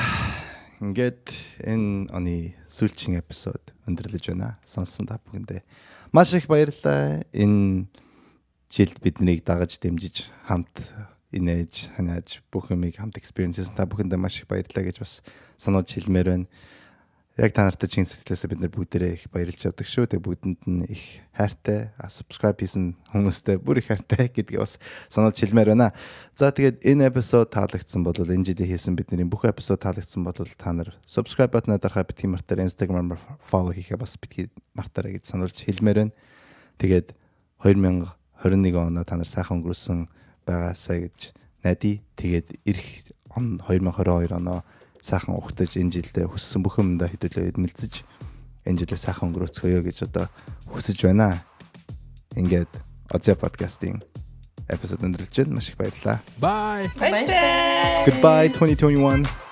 ингээд энэ оны сүүлчийн эпизод өндөрлөж байна. Сонссон та бүхэндээ маш их баярлалаа. Энэ жилд биднийг дагаж дэмжиж хамт инээж ханааж бүх юмыг хамт experience-сэн та бүхэндээ маш их баярлалаа гэж бас сануулж хэлмээр байна. Яг та нартай чин сэтгэлээсээ бид нар бүгдээрээ их баярлж явдаг шүү. Тэгээ бүгдэнд нь их хайртай, subscribe хийсэн хүмүүстээ бүр их хайртай гэдгийг бас сануулж хэлмээр байна. За тэгээд энэ эпизод таалагдсан бол энэ жилийн хийсэн бидний бүх эпизод таалагдсан бол та нар subscribe бутнаа дарахаа битгий мартаарай, Instagram-аар follow хийхээ бас битгий мартаарай гэж сануулж хэлмээр байна. Тэгээд 2021 оноо та нар сайхан өнгөрүүлсэн байгаасаа гэж найдаа. Тэгээд ирэх он 2022 оноо сайхан ухтаж энэ жилдээ хүссэн бүх юмдаа хэдүүлээ эдмэлцэж энэ жилээ сайхан өнгөрөөцгөөё гэж одоо хүсэж байна. Ингээд Озя подкастын эпизод өндөрлөж байна. Маш их баярлалаа. Bye. Баярлалаа. Goodbye 2021.